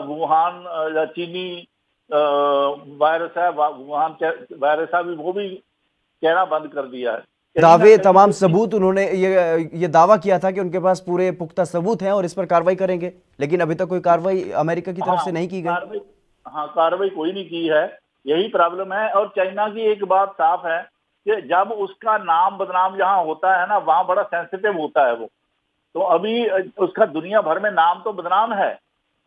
वुहान या चीनी वायरस है, वुहान वायरस है, अभी वो भी कहना बंद कर दिया है। दावे, तमाम सबूत, उन्होंने ये दावा किया था कि उनके पास पूरे पुख्ता सबूत हैं और इस पर कार्रवाई करेंगे, लेकिन अभी तक कोई कार्रवाई अमेरिका की तरफ से नहीं की गई। कार्रवाई कोई नहीं की है, यही प्रॉब्लम है। और चाइना की एक बात साफ है कि जब उसका नाम बदनाम जहां होता है ना, वहां बड़ा सेंसिटिव होता है वो। तो अभी उसका दुनिया भर में नाम तो बदनाम है,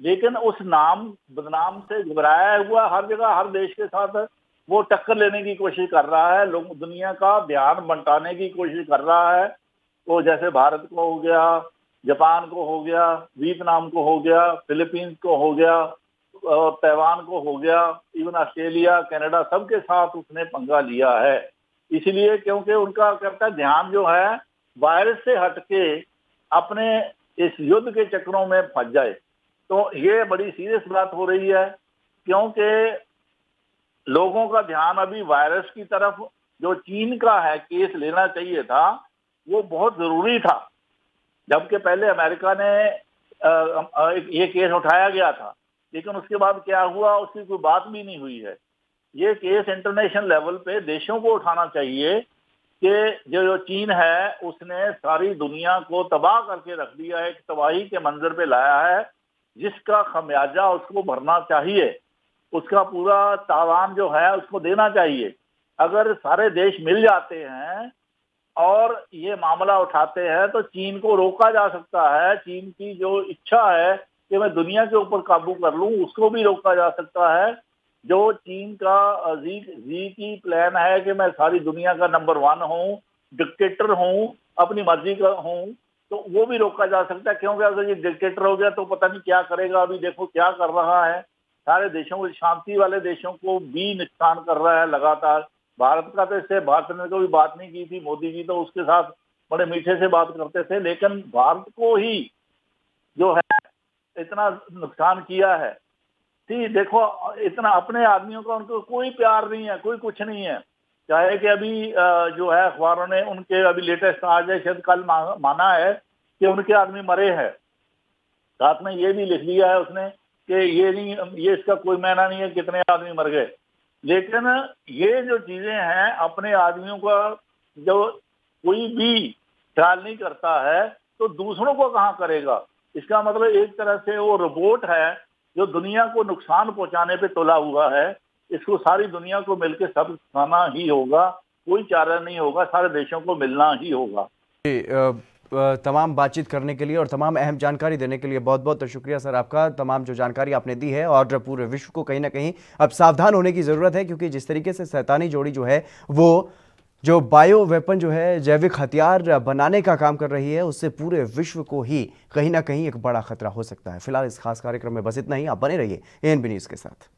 लेकिन उस नाम बदनाम से घबराया हुआ हर जगह हर देश के साथ वो टक्कर लेने की कोशिश कर रहा है, लोग दुनिया का ध्यान बंटाने की कोशिश कर रहा है। तो जैसे भारत को हो गया, जापान को हो गया, वियतनाम को हो गया, फिलीपींस को हो गया, ताइवान को हो गया, इवन ऑस्ट्रेलिया, कनाडा, सबके साथ उसने पंगा लिया है। इसलिए क्योंकि उनका करता ध्यान जो है वायरस से हटके अपने इस युद्ध के चक्रों में फंस जाए। तो ये बड़ी सीरियस बात हो रही है, क्योंकि लोगों का ध्यान अभी वायरस की तरफ, जो चीन का है केस लेना चाहिए था, वो बहुत जरूरी था। जबकि पहले अमेरिका ने ये केस उठाया गया था, लेकिन उसके बाद क्या हुआ उसकी कोई बात भी नहीं हुई है। ये केस इंटरनेशनल लेवल पे देशों को उठाना चाहिए कि जो चीन है उसने सारी दुनिया को तबाह करके रख दिया है, एक तबाही के मंजर पे लाया है, जिसका खमियाजा उसको भरना चाहिए, उसका पूरा तावान जो है उसको देना चाहिए। अगर सारे देश मिल जाते हैं और ये मामला उठाते हैं तो चीन को रोका जा सकता है। चीन की जो इच्छा है कि मैं दुनिया के ऊपर काबू कर लूं, उसको भी रोका जा सकता है। जो चीन का जी की प्लान है कि मैं सारी दुनिया का नंबर 1 हूँ, डिक्टेटर हूँ, अपनी मर्जी का हूँ, तो वो भी रोका जा सकता है। क्योंकि अगर ये डिक्टेटर हो गया तो पता नहीं क्या करेगा। अभी देखो क्या कर रहा है, सारे देशों को, शांति वाले देशों को भी नुकसान कर रहा है लगातार। भारत का तो इससे भारत ने कोई बात नहीं की थी, मोदी जी तो उसके साथ बड़े मीठे से बात करते थे, लेकिन भारत को ही जो है इतना नुकसान किया है। ठीक, देखो इतना अपने आदमियों का उनको कोई प्यार नहीं है, कोई कुछ नहीं है। चाहे कि अभी जो है अखबारों ने उनके अभी लेटेस्ट आज है शायद कल माना है कि उनके आदमी मरे हैं, साथ में ये भी लिख दिया है उसने कि ये इसका कोई मायना नहीं है कितने आदमी मर गए। लेकिन ये जो चीजें हैं, अपने आदमियों का जो कोई भी ख्याल नहीं करता है तो दूसरों को कहाँ करेगा। इसका मतलब एक तरह से वो रोबोट है जो दुनिया को नुकसान पहुंचाने पे तुला हुआ है। इसको सारी दुनिया को मिलकर सब खाना ही होगा, कोई चारा नहीं होगा, सारे देशों को मिलना ही होगा। तमाम बातचीत करने के लिए और तमाम अहम जानकारी देने के लिए बहुत बहुत शुक्रिया सर आपका। तमाम जो जानकारी आपने दी है और पूरे विश्व को कहीं ना कहीं अब सावधान होने की ज़रूरत है, क्योंकि जिस तरीके से शैतानी जोड़ी जो है वो जो बायो वेपन जो है जैविक हथियार बनाने का काम कर रही है, उससे पूरे विश्व को ही कहीं ना कहीं एक बड़ा खतरा हो सकता है। फिलहाल इस खास कार्यक्रम में बस इतना ही। आप बने रहिए ANB न्यूज़ के साथ।